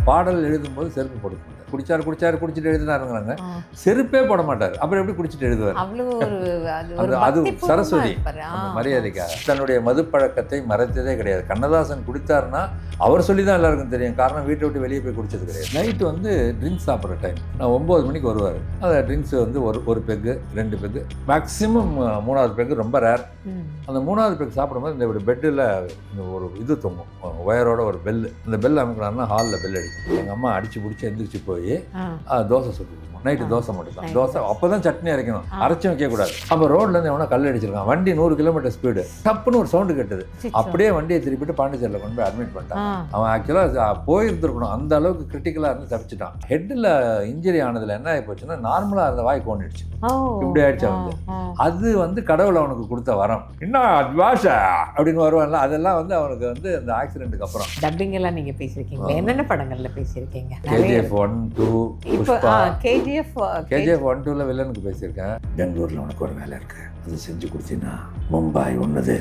பாடல் எழுதும்போது செருப்பு போட மாட்டார். குடிச்சிட்டு எழுதினாருங்கிறாங்க, செருப்பே போட மாட்டார். அப்புறம் எப்படி குடிச்சிட்டு எழுதுவார்? அது சரஸ்வதி அந்த மரியாதைக்காக தன்னுடைய மது பழக்கத்தை மறைத்ததே கிடையாது. கண்ணதாசன் குடித்தாருன்னா அவர் சொல்லி தான் எல்லாருக்கும் தெரியும். காரணம், வீட்டை விட்டு வெளியே போய் குடிச்சது கிடையாது. நைட்டு வந்து ட்ரிங்க்ஸ் சாப்பிட்ற டைம், நான் 9 மணிக்கு வருவார். அந்த ட்ரிங்க்ஸ் வந்து ஒரு பெக்கு 2 பெக்கு மேக்ஸிமம், 3வது பெக்கு ரொம்ப ரேர். அந்த 3வது பெக் சாப்பிடும்போது இந்த பெட்டில் ஒரு இது தொங்கும், ஒயரோட ஒரு பெல்லு. அந்த பெல் அமைக்கணும்னா ஹாலில் பெல் அடிக்கும். எங்கள் அம்மா அடிச்சு பிடிச்சி எந்திரிச்சு போய் தோசை சுட்டு நைட்டு தோசை மட்டும் தான். தோசை அப்போ தான் சட்னி அரைக்கணும், அரைச்சும் வைக்கக்கூடாது. அப்போ ரோட்லேருந்து எவனா கல் அடிச்சிருக்கான், வண்டி 100 கிலோமீட்டர் ஸ்பீடு, டப்புன்னு ஒரு சவுண்டு கேட்டது. அப்படியே வண்டியை திருப்பிட்டு பாண்டிச்சேரியில் கொண்டு போய் அட்மிட் பண்ணிட்டான். அவன் ஆக்சுவலாக போயிருந்துருக்கணும், அந்த அளவுக்கு கிரிட்டிக்கலாக இருந்து தப்பிச்சிட்டான். ஹெட்டில் இன்ஜுரி ஆனதில் என்ன ஆகி போச்சுன்னா, நார்மலாக இருந்த வாய் கோண்டிடுச்சு, இப்படி ஆயிடுச்சு. வந்து அது வந்து கடவுள் அவனுக்கு கொடுத்த வரம். இன்னும் அட்வாஷா அப்படின்னு வருவான்ல, அதெல்லாம் வந்து அவனுக்கு வந்து அந்த ஆக்சிடென்ட்டுக்கு அப்புறம். டப்பிங் எல்லாம் நீங்கள் பேசியிருக்கீங்க, என்னென்ன படங்களில் பேசியிருக்கீங்க? KGF 1, 2, புஷ்பா. KGF 1, 2ல வில்லனுக்கு பேசியிருக்கேன். பெங்களூரில் உனக்கு ஒரு வேலை இருக்கு, அது செஞ்சு கொடுத்தீங்கன்னா மும்பாய் ஒன்றுது.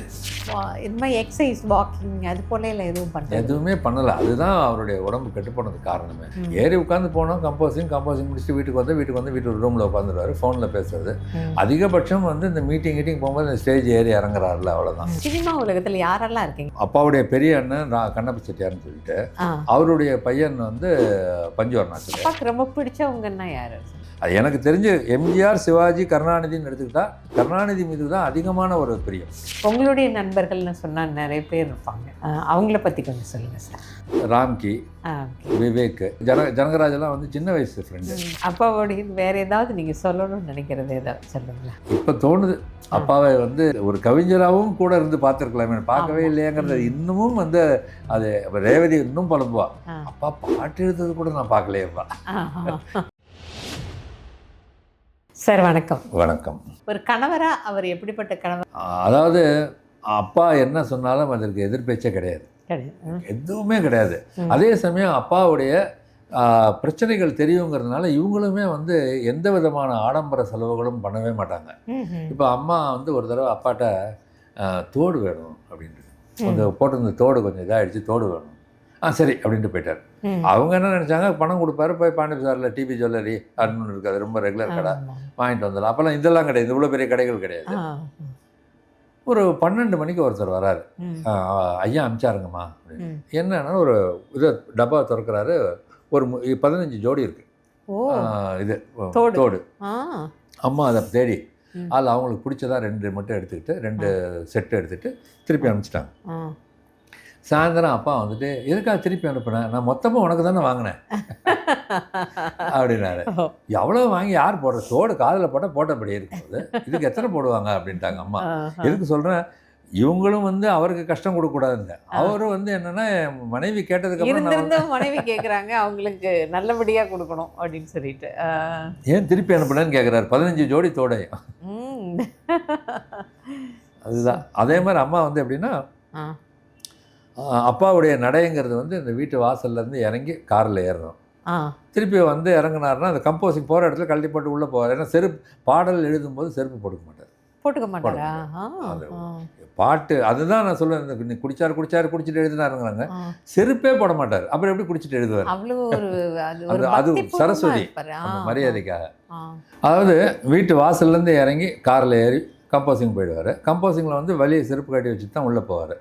இந்த மாதிரி எக்ஸசைஸ், வாக்கிங் அது போல எதுவும் பண்ணல? எதுவுமே பண்ணலை. அதுதான் அவருடைய உடம்பு கெட்டு போனதுக்கு காரணமே. ஏறி உட்காந்து போனோம், கம்போசிங் முடிச்சுட்டு வீட்டுக்கு வந்து வீட்டு ரூமில் உட்காந்துருவாரு, ஃபோனில் பேசுறது. அதிகபட்சம் வந்து இந்த மீட்டிங் போகும்போது இந்த ஸ்டேஜ் ஏறி இறங்குறாருல, அவ்வளோதான். சினிமா உலகத்தில் யாரெல்லாம் இருக்கீங்க? அப்பாவுடைய பெரிய அண்ணன் கண்ணப்ப செட்டியார்னு சொல்லிட்டு, அவருடைய பையன் வந்து பஞ்சு அருணாச்சலம். அப்பாவுக்கு ரொம்ப பிடிச்சவங்கன்னா யாரு? அது எனக்கு தெரிஞ்சு எம்ஜிஆர், சிவாஜி, கருணாநிதினு எடுத்துக்கிட்டா கருணாநிதி மீது தான் அதிகமான ஒரு பிரியம். உங்களுடைய நண்பர்கள்னு சொன்னால் நிறைய பேர் இருப்பாங்க, அவங்கள பற்றி கொஞ்சம் சொல்லுங்கள் சார். ராம்கி, விவேக், ஜனகராஜெல்லாம் வந்து சின்ன வயசு ஃப்ரெண்டு. அப்பாவோடைய வேறு ஏதாவது நீங்கள் சொல்லணும்னு நினைக்கிறது ஏதாவது சொல்லுங்களேன். இப்போ தோணுது, அப்பாவை வந்து ஒரு கவிஞராகவும் கூட இருந்து பார்த்துருக்கலாமே, பார்க்கவே இல்லையாங்கிறது இன்னமும் வந்து அது. ரேவதி இன்னும் புலம்புவா, அப்பா பாட்டு எழுதுறது கூட நான் பார்க்கலையேப்பா. சார் வணக்கம். வணக்கம். ஒரு கணவரா அவர் எப்படிப்பட்ட கணவர்? அதாவது அப்பா என்ன சொன்னாலும் அதற்கு எதிர்பேச்சே கிடையாது, எதுவுமே கிடையாது. அதே சமயம் அப்பாவுடைய பிரச்சனைகள் தெரியுங்கிறதுனால இவங்களுமே வந்து எந்த விதமான ஆடம்பர செலவுகளும் பண்ணவே மாட்டாங்க. இப்போ அம்மா வந்து ஒரு தடவை அப்பாட்ட தோடு வேணும் அப்படின்ட்டு, கொஞ்சம் போட்டிருந்த தோடு கொஞ்சம் இதாகிடுச்சு, தோடு வேணும். சரி அப்படின்ட்டு போயிட்டார். அவங்க என்ன நினச்சாங்க, பணம் கொடுப்பாரு, போய் பாண்டி பஜாரில் டிபி ஜுவல்லரி அப்படின்னு இருக்காது, ரொம்ப ரெகுலர் கடை, வாங்கிட்டு வந்துடலாம். அப்போல்லாம் இதெல்லாம் கிடையாது, இவ்வளோ பெரிய கடைகள் கிடையாது. ஒரு 12 மணிக்கு ஒருத்தர் வராரு, ஐயா அனுப்பிச்சாருங்கம்மா அப்படின்னு. என்னன்னா ஒரு இது டப்பா திறக்கிறாரு, ஒரு 15 ஜோடி இருக்கு இது தோடு. அம்மா அதை தேடி அதில் அவங்களுக்கு பிடிச்சதா 2 மட்டும் எடுத்துக்கிட்டு 2 செட்டு எடுத்துகிட்டு திருப்பி அனுப்பிச்சிட்டாங்க. சாயந்தரம் அப்பா வந்துட்டு, எதுக்காக திருப்பி அனுப்புனேன், நான் மொத்தமாக உனக்கு தானே வாங்கினேன் அப்படின்னாரு. எவ்வளோ வாங்கி யார் போடுற, தோடு காதில் போட்டபடி இருக்கும்போது இதுக்கு எத்தனை போடுவாங்க அப்படின்ட்டாங்க அம்மா. எதுக்கு சொல்கிறேன், இவங்களும் வந்து அவருக்கு கஷ்டம் கொடுக்கக்கூடாதுங்க. அவரும் வந்து என்னன்னா, மனைவி கேட்டதுக்கப்புறம் மனைவி கேட்குறாங்க, அவங்களுக்கு நல்லபடியாக கொடுக்கணும் அப்படின்னு சொல்லிட்டு ஏன் திருப்பி அனுப்புனேன்னு கேட்குறாரு. 15 ஜோடி தோடையும். அதுதான். அதே மாதிரி அம்மா வந்து எப்படின்னா, அப்பாவுடைய நடைங்கிறது வந்து இந்த வீட்டு வாசல்லேருந்து இறங்கி காரில் ஏறணும், திருப்பி வந்து இறங்கினாருன்னா அந்த கம்போசிங் போகிற இடத்துல கழட்டி போட்டு உள்ளே போவார். ஏன்னா செருப்பு, பாடல் எழுதும்போது செருப்பு போட்டுக்க மாட்டார். அது பாட்டு, அதுதான் நான் சொல்லுவேன், நீ குடிச்சிட்டு எழுதினாருங்கிறாங்க, செருப்பே போட மாட்டார். அப்புறம் எப்படி குடிச்சிட்டு எழுதுவார்? அது சரஸ்வதி அந்த மரியாதைக்காக. அதாவது வீட்டு வாசல்லேருந்து இறங்கி காரில் ஏறி கம்போசிங் போயிடுவார். கம்போசிங்கில் வந்து வெளியே செருப்பு கட்டி வச்சுட்டு தான் உள்ளே போவார்.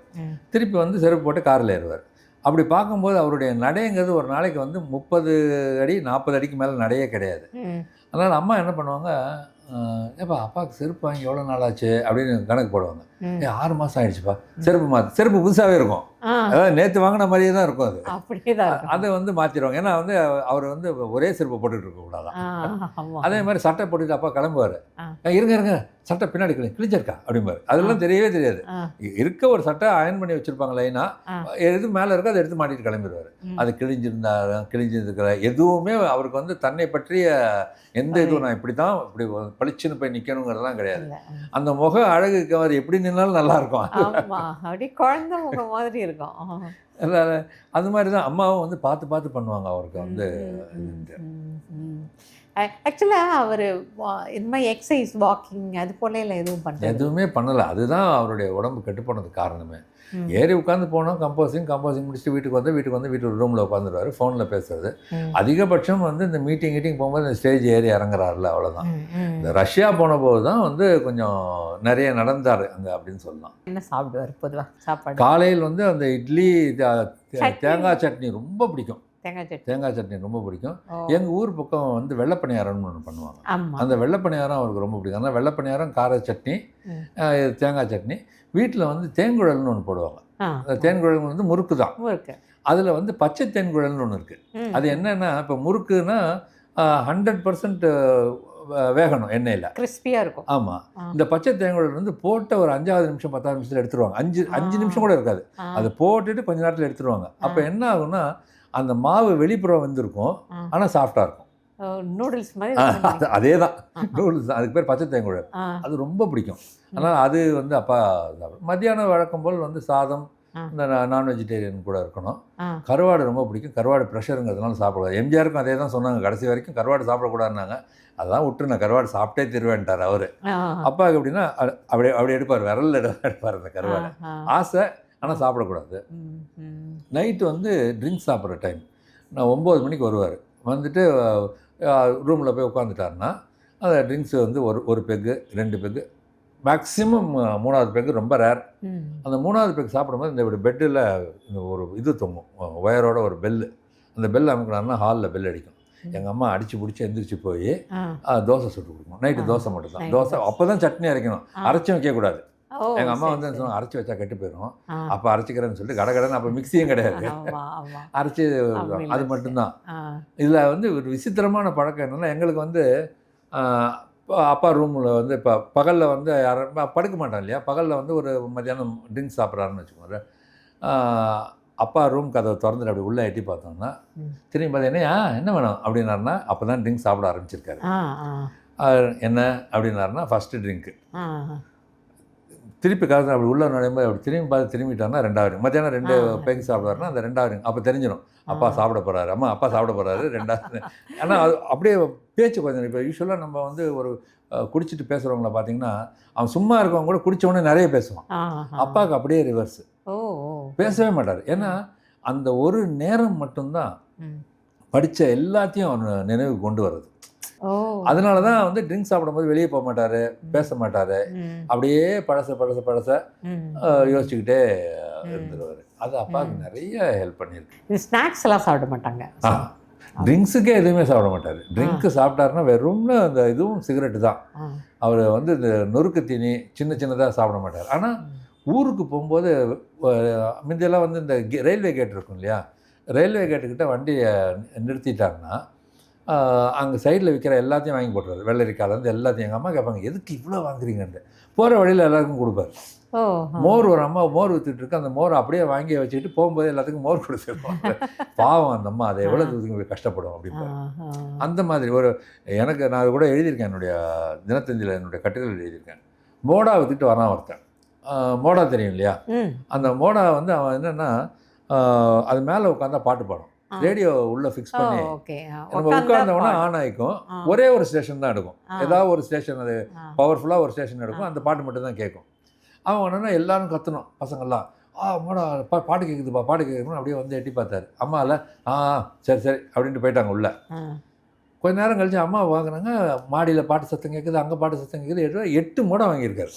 திருப்பி வந்து செருப்பு போட்டு காரில் ஏறுவார். அப்படி பார்க்கும்போது அவருடைய நடைங்கிறது ஒரு நாளைக்கு வந்து 30 அடி 40 அடிக்கு மேலே நடையே கிடையாது. அதனால் அம்மா என்ன பண்ணுவாங்க, ஏப்பா அப்பாவுக்கு செருப்பு வாங்கி எவ்வளோ நாள் ஆச்சு அப்படின்னு கணக்கு போடுவாங்க. 6 மாதம் ஆகிடுச்சுப்பா, செருப்பு புதுசாகவே இருக்கும், அதாவது நேற்று வாங்கின மாதிரியே தான் இருக்கும். அது அதை வந்து மாற்றிடுவாங்க. ஏன்னா வந்து அவர் வந்து ஒரே செருப்பை போட்டுட்டு இருக்கக்கூடாதான். அதே மாதிரி சட்டை போட்டுட்டு அப்பா கிளம்புவார். இருங்க சட்டை பின்னாடி கிழிஞ்சிருக்கா அப்படிம்பாரு. அதெல்லாம் தெரியவே தெரியாது. இருக்க ஒரு சட்டை அயன் பண்ணி வச்சுருப்பாங்க லைனாக, எது மேலே இருக்கோ அதை எடுத்து மாட்டிட்டு கிளம்பிடுவார். அது கிழிஞ்சிருக்கிற எதுவுமே அவருக்கு வந்து தன்னை பற்றிய எந்த இதுவும், நான் இப்படி தான் இப்படி பளிச்சுன்னு போய் நிற்கணுங்கிறதுலாம் கிடையாது. அந்த முக அழகுக்கு அவர் எப்படி நின்னாலும் நல்லா இருக்கும், அப்படி குழந்தை முகம் மாதிரி இருக்கும். அது மாதிரி தான் அம்மாவும் வந்து பார்த்து பண்ணுவாங்க அவருக்கு வந்து. ஆக்சுவலாக அவர் இந்த மாதிரி எக்ஸசைஸ், வாக்கிங் அது போல எதுவும் பண்ணல, எதுவுமே பண்ணலை. அதுதான் அவருடைய உடம்பு கெட்டு போனதுக்கு காரணமே. ஏறி உட்காந்து போனோம், கம்போசிங் முடிச்சுட்டு வீட்டுக்கு வந்து வீட்டு ரூமில் உட்காந்துருவாரு, ஃபோனில் பேசுறது. அதிகபட்சம் வந்து இந்த மீட்டிங் போகும்போது இந்த ஸ்டேஜ் ஏறி இறங்குறாருல, அவ்வளோதான். இந்த ரஷ்யா போன போது தான் வந்து கொஞ்சம் நிறைய நடந்தார் அங்கே அப்படின்னு சொல்லலாம். என்ன சாப்பிடுவார் பொதுவாக சாப்பாடு? காலையில் வந்து அந்த இட்லி, தேங்காய் சட்னி ரொம்ப பிடிக்கும். தேங்காய் சட்னி ரொம்ப பிடிக்கும். எங்கள் ஊர் பக்கம் வந்து வெள்ளைப்பணியாரம்னு ஒன்று பண்ணுவாங்க. அந்த வெள்ளைப்பணியாரம் அவருக்கு ரொம்ப பிடிக்கும். ஆனால் வெள்ளைப்பணியாரம், கார சட்னி, தேங்காய் சட்னி. வீட்டில் வந்து தேன்குழல்னு ஒன்று போடுவாங்க. அந்த தேன்குழல் வந்து முறுக்கு தான். அதில் வந்து பச்சை தேன்குழல்னு ஒன்று இருக்குது. அது என்னென்னா, இப்போ முறுக்குன்னா 100% வேகணும் எண்ணெயில், கிறிஸ்பியாக இருக்கும். ஆமாம். இந்த பச்சை தேங்குழல் வந்து போட்ட ஒரு 5வது நிமிஷம் 10வது நிமிஷத்தில் எடுத்துருவாங்க. 5 நிமிஷம் கூட இருக்காது. அதை போட்டுட்டு கொஞ்ச நேரத்தில் எடுத்துருவாங்க. அப்போ என்ன ஆகும்னா, அந்த மாவு வெளிப்புறம் வந்திருக்கும், ஆனால் சாஃப்டாக இருக்கும். நூடுல்ஸ் மாதிரி. அதே தான் நூடுல்ஸ் தான். அதுக்கு பேர் பச்சை தேங்குழல். அது ரொம்ப பிடிக்கும். ஆனால் அது வந்து அப்பா மத்தியானம் வழக்கம் போல் வந்து சாதம், இந்த நான் வெஜிடேரியன் கூட இருக்கணும். கருவாடு ரொம்ப பிடிக்கும். கருவாடு ப்ரெஷருங்கிறதுனால சாப்பிடக்கூடாது. எம்ஜிஆருக்கும் அதே தான் சொன்னாங்க, கடைசி வரைக்கும் கருவாடு சாப்பிடக்கூடாதுனாங்க. அதான் விட்டு நான் கருவாடு சாப்பிட்டே திருவேன்ட்டார் அவர். அப்பாவுக்கு எப்படின்னா அப்படி எடுப்பார், விரலில் எடுப்பார் அந்த கருவாடை. ஆசை, ஆனால் சாப்பிடக்கூடாது. நைட்டு வந்து ட்ரிங்க்ஸ் சாப்பிட்ற டைம், நான் 9 மணிக்கு வருவார். வந்துட்டு ரூமில் போய் உட்காந்துட்டாருன்னா அந்த ட்ரிங்க்ஸு வந்து ஒரு பெக்கு 2 பெக்கு, மேக்ஸிமம் 3வது பெக்கு ரொம்ப ரேர். அந்த 3வது பெக்கு சாப்பிடும்போது இந்த பெட்டில் ஒரு இது தொங்கும், ஒயரோட ஒரு பெல்லு. அந்த பெல் அமுக்கினாருன்னா ஹாலில் பெல் அடிக்கும். எங்கள் அம்மா அடித்து பிடிச்சி எந்திரிச்சு போய் தோசை சுட்டு கொடுக்கணும். நைட்டு தோசை மட்டும் தான். தோசை அப்போ தான் சட்னி அரைக்கணும், அரைச்சி வைக்கக்கூடாது. எங்கள் அம்மா வந்து சொன்னாங்க, அரைச்சி வச்சா கெட்டு போயிடும், அப்போ அரைச்சிக்கிறேன்னு சொல்லிட்டு கடகடன்னு. அப்போ மிக்சியும் கிடையாது, அரைச்சி அது மட்டும்தான். இதில் வந்து ஒரு விசித்திரமான பழக்கம் என்னென்னா, எங்களுக்கு வந்து அப்பா ரூமில் வந்து இப்போ பகலில் வந்து யாரும் படுக்க மாட்டான் இல்லையா, பகலில் வந்து ஒரு மத்தியானம் ட்ரிங்க்ஸ் சாப்பிட்றாருன்னு வச்சுக்கோங்க. அப்பா ரூம் கதவை திறந்துட்டு அப்படி உள்ளே எட்டி பார்த்தோம்னா, திரும்பி பார்த்தீங்கன்னா என்ன வேணும் அப்படின்னாருன்னா, அப்போ தான் ட்ரிங்க்ஸ் சாப்பிட ஆரம்பிச்சிருக்காரு. என்ன அப்படின்னாருன்னா, ஃபஸ்ட்டு ட்ரிங்க்கு. திருப்பி கதவை அப்படி உள்ள நுழையும்போது அப்படி திரும்பி பார்த்து திரும்பிட்டாருன்னா 2வது. மத்தியானம் 2 பேங்க் சாப்பிடுவாருன்னா அந்த 2வது அப்போ தெரிஞ்சிடும், அப்பா சாப்பிட போகிறாரு, அம்மா அப்பா சாப்பிட போகிறாரு 2வது. ஆனால் அது அப்படியே பேச்சு கொஞ்சம். இப்போ யூஸ்வலாக நம்ம வந்து ஒரு குடிச்சிட்டு பேசுகிறவங்கள பார்த்தீங்கன்னா, அவன் சும்மா இருக்கவங்க கூட குடித்தவொடனே நிறைய பேசுவான். அப்பாவுக்கு அப்படியே ரிவர்ஸு, பேசவே மாட்டார். ஏன்னா அந்த ஒரு நேரம் மட்டும்தான் படித்த எல்லாத்தையும் அவன் நினைவு கொண்டு வர்றது. அதனால தான் வந்து ட்ரிங்க்ஸ் சாப்பிடும்போது வெளியே போக மாட்டார், பேச மாட்டார், அப்படியே பழச யோசிச்சுக்கிட்டே இருந்துருவார். அது அப்பாவுக்கு நிறைய ஹெல்ப் பண்ணியிருக்கு. ஸ்நாக்ஸ் எல்லாம் சாப்பிட மாட்டாங்க, ட்ரிங்க்ஸுக்கே எதுவுமே சாப்பிட மாட்டார். ட்ரிங்க்கு சாப்பிட்டாருன்னா வெறும்னு அந்த இதுவும் சிகரெட்டு தான். அவர் வந்து இந்த நொறுக்கு தீனி சின்னதாக சாப்பிட மாட்டார். ஆனால் ஊருக்கு போகும்போது முந்தையெல்லாம் வந்து இந்த ரயில்வே கேட் இருக்கும் இல்லையா, ரயில்வே கேட்டுக்கிட்ட வண்டியை நிறுத்திட்டாருன்னா அங்கே சைடில் விற்கிற எல்லாத்தையும் வாங்கி போட்டுருவார். வெள்ளரிக்காலேருந்து எல்லாத்தையும். எங்கள் அம்மா கேட்பாங்க, எதுக்கு இவ்வளோ வாங்குறீங்கன்ட்டு. போகிற வழியில் எல்லாருக்கும் கொடுப்பார். மோர், ஒரு அம்மா மோர் விற்றுட்டுருக்கு, அந்த மோரை அப்படியே வாங்கி வச்சுக்கிட்டு போகும்போது எல்லாத்துக்கும் மோர் கொடுத்துருப்பாங்க. பாவம் அந்த அம்மா, அதை எவ்வளோ தூரத்துக்கு கஷ்டப்படும் அப்படின்னு. அந்த மாதிரி ஒரு எனக்கு நான் அது கூட எழுதியிருக்கேன், என்னுடைய தினத்தந்தியில் என்னுடைய கட்டுரைகள் எழுதியிருக்கேன். மோடா விற்றுட்டு வரான் ஒருத்தன். மோடா தெரியும் இல்லையா, அந்த மோடா வந்து அவன் என்னென்னா, அது மேலே உட்காந்தா பாட்டு பாடும். ரேடியோ உள்ளே ஃபிக்ஸ் பண்ணி நம்ம உட்கார்ந்தவொடனே ஆன் ஆகிக்கும். ஒரே ஒரு ஸ்டேஷன் தான் எடுக்கும், ஏதாவது ஒரு ஸ்டேஷன், அது பவர்ஃபுல்லாக ஒரு ஸ்டேஷன் எடுக்கும், அந்த பாட்டு மட்டும் தான் கேட்கும். அவன் என்னென்னா எல்லாரும் கத்தணும், பசங்கள்லாம் மோடா பாட்டு கேட்குதுப்பா, பாட்டு கேட்குதுன்னு அப்படியே வந்து எட்டி பார்த்தாரு. அம்மாவில் சரி அப்படின்ட்டு போயிட்டாங்க உள்ளே. கொஞ்ச நேரம் கழிச்சு அம்மா வாங்கினாங்க, மாடியில் பாட்டு சத்தம் கேட்குது, அங்கே பாட்டு சத்தம் கேட்குது. 8 மோடா வாங்கியிருக்காரு.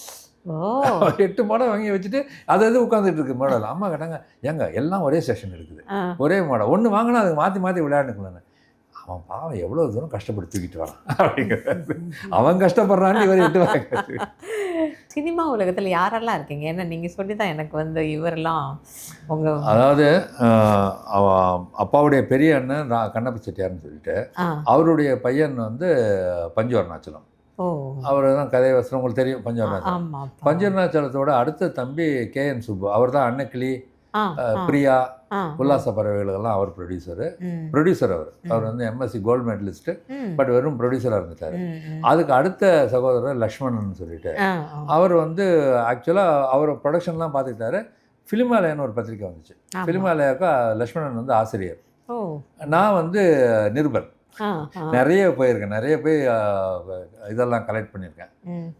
8 மோடா வாங்கி வச்சுட்டு அது உட்காந்துட்டு இருக்கு மோடாவில். அம்மா கேட்டாங்க, ஏங்க எல்லாம் ஒரே ஸ்டேஷன் இருக்குது, ஒரே மோடா, ஒன்று வாங்கினா அதுக்கு மாற்றி விளையாண்டுக்கலான்னு. அவன் பாவம் எவ்வளோ தூரம் கஷ்டப்பட்டு தூக்கிட்டு வரான் அப்படிங்கிறது. அவன் கஷ்டப்படுறான்னு இவர் 8 வாங்க. சினிமா உலகத்தில் யாரெல்லாம் இருக்கீங்க? ஏன்னா நீங்கள் சொல்லி தான் எனக்கு வந்து இவரெல்லாம் உங்கள், அதாவது அப்பாவுடைய பெரிய அண்ணன் கண்ணப்ப செட்டியார்னு சொல்லிட்டு, அவருடைய பையன் வந்து பஞ்சு அருணாச்சலம். அவர் தான் கதை வசனம் உங்களுக்கு தெரியும். பஞ்சு அருணாச்சலத்தோட அடுத்த தம்பி KN சுப்பு, அவர் தான் அன்னக்கிளி, பிரியா, உல்லாச பறவைகளுக்கெல்லாம் அவர் ப்ரொடியூசர். அவர் வந்து MSc கோல்டு மெடலிஸ்ட்டு, பட் வெறும் ப்ரொடியூசராக இருந்துட்டார். அதுக்கு அடுத்த சகோதரர் லக்ஷ்மணன் சொல்லிட்டு, அவர் வந்து ஆக்சுவலாக அவர் ப்ரொடக்ஷன்லாம் பார்த்துக்கிட்டாரு. ஃபிலிமாலயான்னு ஒரு பத்திரிக்கை வந்துச்சு. ஃபிலிமாலயாவுக்கு லக்ஷ்மணன் வந்து ஆசிரியர், நான் வந்து நிருபர். நிறைய போயிருக்கேன், நிறைய போய் இதெல்லாம் கலெக்ட் பண்ணியிருக்கேன்.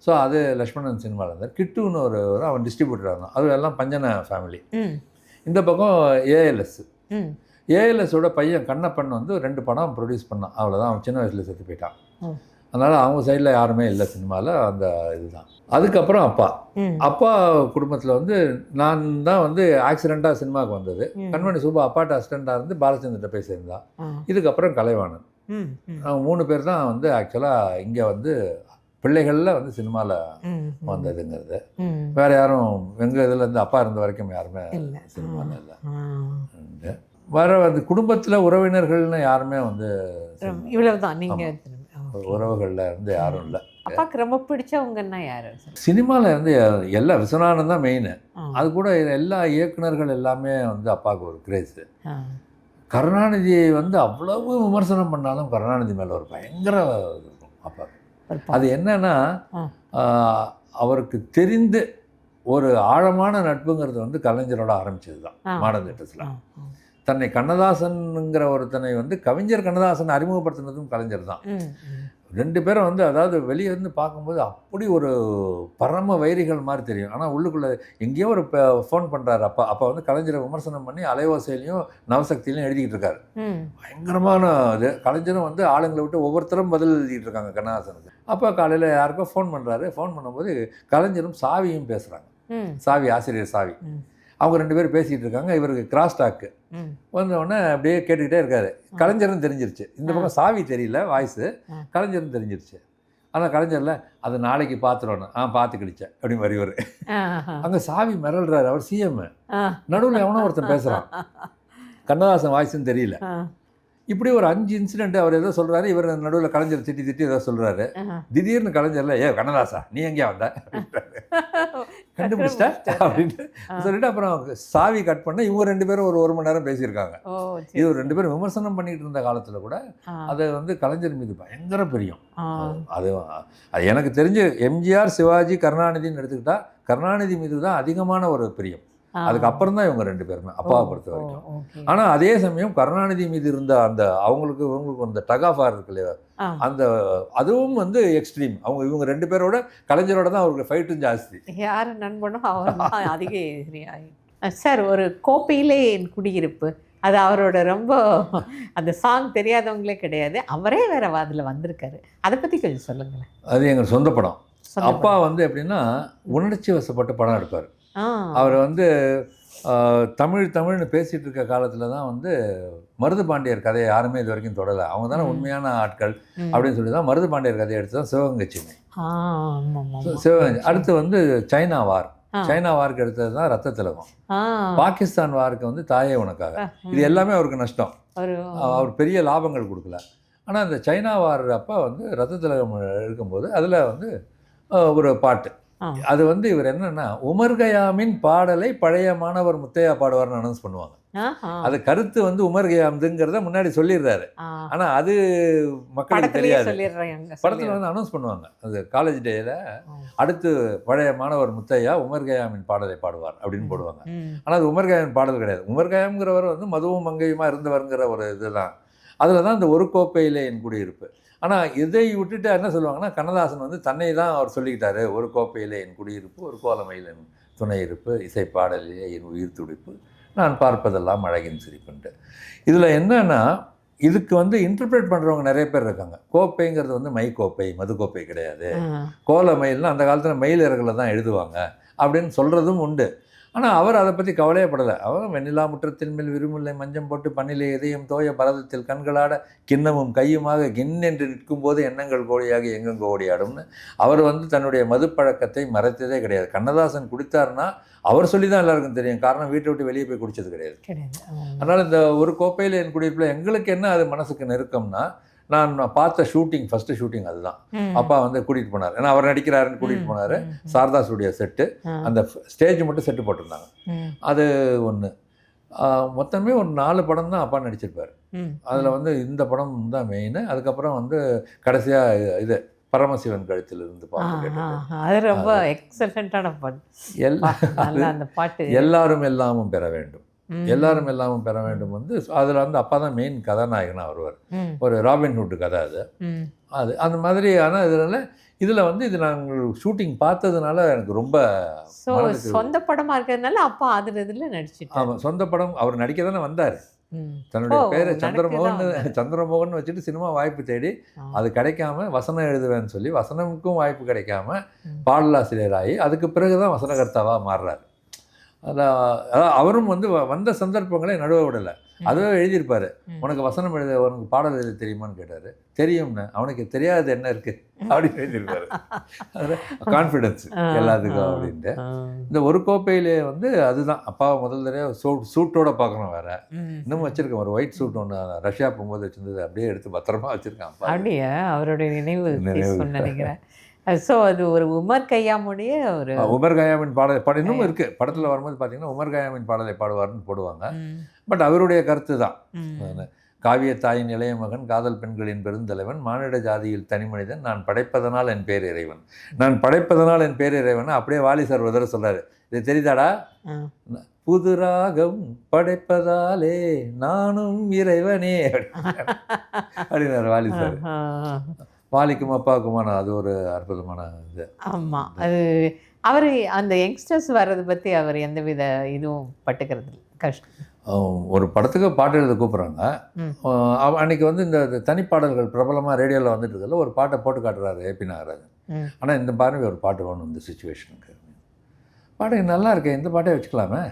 ஸோ அது லக்ஷ்மணன் சினிமாவில் இருந்தார். கிட்டுன்னு ஒரு அவன் டிஸ்ட்ரிபியூட்டராக இருந்தான். அது எல்லாம் பஞ்சன ஃபேமிலி. இந்த பக்கம் ஏஎல்எஸ். ஏஎல்எஸோட பையன் கண்ணப்பன் வந்து 2 படம் ப்ரொடியூஸ் பண்ணான். அவ்வளோதான், அவன் சின்ன வயசில் செத்து போயிட்டான். அதனால் அவங்க சைடில் யாருமே இல்லை சினிமாவில். அந்த இதுதான். அதுக்கப்புறம் அப்பா குடும்பத்தில் வந்து நான் தான் வந்து ஆக்சிடெண்ட்டாக சினிமாவுக்கு வந்தது. கண்மணி சுபா அப்பாட்ட அசிஸ்டண்ட்டாக இருந்து பாலச்சந்திரன் போய் சேர்ந்தா. இதுக்கப்புறம் கலைவாணன். அவங்க 3 பேர் தான் வந்து ஆக்சுவலாக இங்கே வந்து பிள்ளைகளில் வந்து சினிமாவில் வந்ததுங்கிறது. வேறு யாரும் எங்கள் இதில் இருந்து அப்பா இருந்த வரைக்கும் யாருமே சினிமாவில் இல்லை. வர வந்து குடும்பத்தில் உறவினர்கள்னு யாருமே வந்து இவ்வளவுதான். நீங்கள் உறவுகளில் இருந்து யாரும் இல்லை. அப்பாவுக்கு ரொம்ப பிடிச்சவங்கன்னா யார்? சினிமாவில் வந்து எல்லா விஸ்வநாதன் தான் மெயின். அது கூட எல்லா இயக்குனர்கள் எல்லாமே வந்து அப்பாவுக்கு ஒரு கிரேஸு. கருணாநிதியை வந்து அவ்வளவு விமர்சனம் பண்ணாலும் கருணாநிதி மேலே ஒரு பயங்கர இருக்கும் அப்பாவுக்கு. அது என்னன்னா அவருக்கு தெரிந்து ஒரு ஆழமான நட்புங்கிறது வந்து கலைஞரோட ஆரம்பிச்சது தான். மாடர்ன் தியேட்டர்ஸில் தன்னை கண்ணதாசனுங்கிற ஒருத்தனை வந்து கவிஞர் கண்ணதாசன் அறிமுகப்படுத்தினதும் கலைஞர் தான். 2 பேரும் வந்து அதாவது வெளியே இருந்து பார்க்கும்போது அப்படி ஒரு பரம வைரிகள் மாதிரி தெரியும். ஆனால் உள்ளுக்குள்ளே எங்கேயோ ஒரு ஃபோன் பண்ணுறாரு அப்போ வந்து கலைஞரை விமர்சனம் பண்ணி அலைவாசையிலையும் நவசக்தியிலையும் எழுதிக்கிட்டு இருக்காரு. பயங்கரமான இது. கலைஞரும் வந்து ஆளுங்களை விட்டு ஒவ்வொருத்தரும் பதில் எழுதிக்கிட்டு இருக்காங்க கண்ணதாசனுக்கு. அப்போ காலையில் யாருக்கோ ஃபோன் பண்ணுறாரு. ஃபோன் பண்ணும்போது கலைஞரும் சாவியும் பேசுகிறாங்க. சாவி, ஆசிரியர் சாவி. அவங்க 2 பேரும் பேசிகிட்டு இருக்காங்க. இவருக்கு கிராஸ் டாக்கு வந்தோடனே அப்படியே கேட்டுக்கிட்டே இருக்காரு. கலைஞரும் தெரிஞ்சிருச்சு. இந்த பக்கம் சாவி தெரியல வாய்ஸு, கலைஞரும் தெரிஞ்சிருச்சு. ஆனால் கலைஞரில் அது நாளைக்கு பார்த்துருவோன்னு பார்த்து கிடிச்சேன் அப்படின்னு வருவார். அங்கே சாவி மிரள்றாரு. அவர் சிஎம். நடுவில் எவனோ ஒருத்தன் பேசுகிறான். கண்ணதாசன் வாய்ஸுன்னு தெரியல. இப்படி ஒரு 5 இன்சிடென்ட் அவர் ஏதோ சொல்கிறாரு. இவர் நடுவில் கலைஞர் திட்டி ஏதோ சொல்கிறாரு. திடீர்னு கலைஞரில் கண்ணதாசா நீ எங்கேயா வந்த கண்டுபிடிச்சிட்ட அப்படின்ட்டு சொல்லிட்டு அப்புறம் சாவி கட் பண்ண இவங்க 2 பேரும் ஒரு மணி நேரம் பேசியிருக்காங்க. இது ஒரு 2 பேரும் விமர்சனம் பண்ணிட்டு இருந்த காலத்தில் கூட அதை வந்து கலைஞர் மீது பயங்கர பிரியம். அது எனக்கு தெரிஞ்சு எம்ஜிஆர், சிவாஜி, கருணாநிதினு எடுத்துக்கிட்டா கருணாநிதி மீது தான் அதிகமான ஒரு பிரியம். அதுக்கப்புறம் தான் இவங்க 2 பேருமே அப்பாவை பொறுத்த வரைக்கும். ஆனால் அதே சமயம் கருணாநிதி மீது இருந்த அந்த இவங்களுக்கு அந்த டகாஃபார் இருக்கு இல்லையா, அந்த அதுவும் வந்து எக்ஸ்ட்ரீம். இவங்க 2 பேரோட கலைஞரோட தான் அவருக்கு ஃபைட்டும் ஜாஸ்தி. யார் நண்பனும் அவர் அதிக எதிரியாகி. சார், ஒரு கோப்பையிலே என் குடியிருப்பு, அது அவரோட ரொம்ப அந்த சாங் தெரியாதவங்களே கிடையாது. அவரே வேற அதில் வந்திருக்காரு. அதை பற்றி கொஞ்சம் சொல்லுங்களேன். அது எங்கள் சொந்த படம். அப்பா வந்து எப்படின்னா உணர்ச்சி வசப்பட்ட படம் எடுப்பார். அவர் வந்து தமிழ்னு பேசிகிட்டு இருக்க காலத்தில் தான் வந்து மருது பாண்டியர் கதையை யாருமே இது வரைக்கும் தொடலை. அவங்க தானே உண்மையான ஆட்கள் அப்படின்னு சொல்லி தான் மருது பாண்டியர் கதையை எடுத்து தான் சிவகங்கை சீமை. சிவகங்கை அடுத்து வந்து சைனா வாருக்கு எடுத்தது தான் ரத்த திலகம். பாகிஸ்தான் வாருக்கு வந்து தாயே உனக்காக. இது எல்லாமே அவருக்கு நஷ்டம். அவர் பெரிய லாபங்கள் கொடுக்கல. ஆனால் இந்த சைனா வார் அப்போ வந்து ரத்த திலகம் எடுக்கும்போது அதில் வந்து ஒரு பாட்டு, அது வந்து இவர் என்னன்னா உமர் கயாமின் பாடலை பழைய மாணவர் முத்தையா பாடுவார்னு அனௌன்ஸ் பண்ணுவாங்க. அது கருத்து வந்து உமர் கயாம்துங்கிறத முன்னாடி சொல்லிடுறாரு. ஆனா அது மக்களுக்கு தெரியாது. படத்துல வந்து அனௌன்ஸ் பண்ணுவாங்க. அது காலேஜ் டேல அடுத்து பழைய மாணவர் முத்தையா உமர் கயாமின் பாடலை பாடுவார் அப்படின்னு போடுவாங்க. ஆனா அது உமர் கயாமின் பாடல் கிடையாது. உமர் கயாம்ங்கிறவர் வந்து மதுவும் மங்கையுமா இருந்தவருங்கிற ஒரு இதுதான். அதில் தான் இந்த ஒரு கோப்பையிலே என் குடியிருப்பு. ஆனால் இதை விட்டுட்டு என்ன சொல்லுவாங்கன்னா கண்ணதாசன் வந்து தன்னை தான் அவர் சொல்லிக்கிட்டாரு. ஒரு கோப்பையிலே என் குடியிருப்பு, ஒரு கோலமையில் என் துணை இருப்பு, இசை பாடலிலே என் உயிர் துடிப்பு, நான் பார்ப்பதெல்லாம் அழகின் சிரிப்புன்ட்டு. இதில் என்னன்னா இதுக்கு வந்து இன்டர்பிரேட் பண்ணுறவங்க நிறைய பேர் இருக்காங்க. கோப்பைங்கிறது வந்து மை கோப்பை, மது கோப்பை கிடையாது. கோலமயில்னு அந்த காலத்தில் மயில் இறகுல தான் எழுதுவாங்க அப்படின்னு சொல்கிறதும் உண்டு. ஆனால் அவர் அதை பற்றி கவலையே படலை. அவர் வெண்ணிலா முற்றத்தின் மேல் விரும்பில்லை மஞ்சம் போட்டு பண்ணிலே இதயம் தோய பரதத்தில் கண்களாட கிண்ணமும் கையுமாக கிண்ணென்று நிற்கும் போது எண்ணங்கள் கோடியாக எங்கெங்க ஓடியாடும்னு அவர் வந்து தன்னுடைய மதுப்பழக்கத்தை மறைத்ததே கிடையாது. கண்ணதாசன் குடித்தார்னா அவர் சொல்லி தான் எல்லாருக்கும் தெரியும். காரணம் வீட்டை விட்டு வெளியே போய் குடித்தது கிடையாது. அதனால் இந்த ஒரு கோப்பையில் என் குடியிருப்பில் எங்களுக்கு என்ன அது மனசுக்கு நெருக்கம்னா, நான் பார்த்த ஃபஸ்ட்டு ஷூட்டிங் அதுதான். அப்பா வந்து கூட்டிகிட்டு போனார். ஏன்னா அவர் நடிக்கிறாருன்னு கூட்டிகிட்டு போனார். சாரதா ஸ்டுடியோ செட்டு, அந்த ஸ்டேஜ் மட்டும் செட்டு போட்டிருந்தாங்க. அது ஒன்று. மொத்தமே ஒரு 4 படம் தான் அப்பா நடிச்சிருப்பார். அதில் வந்து இந்த படம் தான் மெயின். அதுக்கப்புறம் வந்து கடைசியாக இது பரமசிவன் கழுத்தில் இருந்து ரொம்ப எக்ஸலண்டான பாட்டு. எல்லாரும் எல்லாமும் பெற வேண்டும். எல்லாரும் எல்லாமும் பெற வேண்டும் வந்து அதில் வந்து அப்பா தான் மெயின் கதாநாயகனாக வருவார். ஒரு ராபின்ஹுட் கதை அது. அந்த மாதிரியான இதில் வந்து இது நாங்கள் ஷூட்டிங் பார்த்ததுனால எனக்கு ரொம்ப சொந்த படமாக இருக்கிறதுனால அப்பா அதில் இதில் நடிச்சிட்டு. ஆமாம், சொந்த படம் அவர் நடிக்க தானே வந்தார். தன்னுடைய பேரை சந்திரமோகன் வச்சுட்டு சினிமா வாய்ப்பு தேடி அது கிடைக்காம வசனம் எழுதுவேன்னு சொல்லி வசனமுக்கும் வாய்ப்பு கிடைக்காம பாடலாசிரியராகி அதுக்கு பிறகுதான் வசனகர்த்தாவாக மாறுறாரு. அதான் அவரும் வந்து வந்த சந்தர்ப்பங்களை நடுவ விடலை. அதுவே எழுதியிருப்பார். உனக்கு வசனம் எழுத உனக்கு பாடல் எழுத தெரியுமான்னு கேட்டார். தெரியும்னு. அவனுக்கு தெரியாது என்ன இருக்குது அப்படின்னு எழுதியிருப்பார். அதில் கான்ஃபிடென்ஸ் எல்லாத்துக்கும் அப்படின்ட்டு. இந்த ஒரு கோப்பையிலே வந்து அதுதான் அப்பாவை முதல் தடவை சூட்டோட பார்க்கணும். வேற இன்னும் வச்சுருக்கேன் ஒரு ஒயிட் சூட் ஒன்று ரஷ்யா போகும்போது வச்சுருந்தது. அப்படியே எடுத்து பத்திரமா வச்சுருக்கேன். அப்படியே அவருடைய நினைவு நினைக்கிறேன். ஸோ அது ஒரு உமர் கய்யாமுடைய ஒரு உமர் கய்யாமின் பாடல் இன்னும் இருக்குது. படத்தில் வரும்போது பார்த்தீங்கன்னா உமர் கய்யாமின் பாடலை பாடுவார்னு போடுவாங்க. பட் அவருடைய கருத்து தான். காவிய தாயின் இளைய மகன், காதல் பெண்களின் பெருந்தலைவன், மானிட ஜாதியில் தனி மனிதன், நான் படைப்பதனால் என் பேர் இறைவன். நான் படைப்பதனால் என் பேர் இறைவன் அப்படியே வாலி சார் ஒரு தடவை சொல்கிறாரு. இது தெரியுதாடா? புது ராகம் படைப்பதாலே நானும் இறைவனே அப்படின்னாரு வாலி சார். வாலிக்கும் அப்பாவுக்குமான அது ஒரு அற்புதமான இது. ஆமாம், அது அவர் அந்த யங்ஸ்டர்ஸ் வர்றதை பற்றி அவர் எந்தவித இதுவும் பட்டுக்கிறது கஷ்டம். ஒரு படத்துக்கு பாட்டு எழுத கூப்பிட்றாங்க. அன்றைக்கி வந்து இந்த தனிப்பாடல்கள் பிரபலமாக ரேடியோவில் வந்துட்டு இருக்கல ஒரு பாட்டை போட்டு காட்டுறாரு ஏபி நாகராஜன். ஆனால் இந்த பாருங்க ஒரு பாட்டு வேணும் இந்த சுச்சுவேஷனுக்கு. பாட்டு நல்லா இருக்கு, இந்த பாட்டே வச்சுக்கலாமே.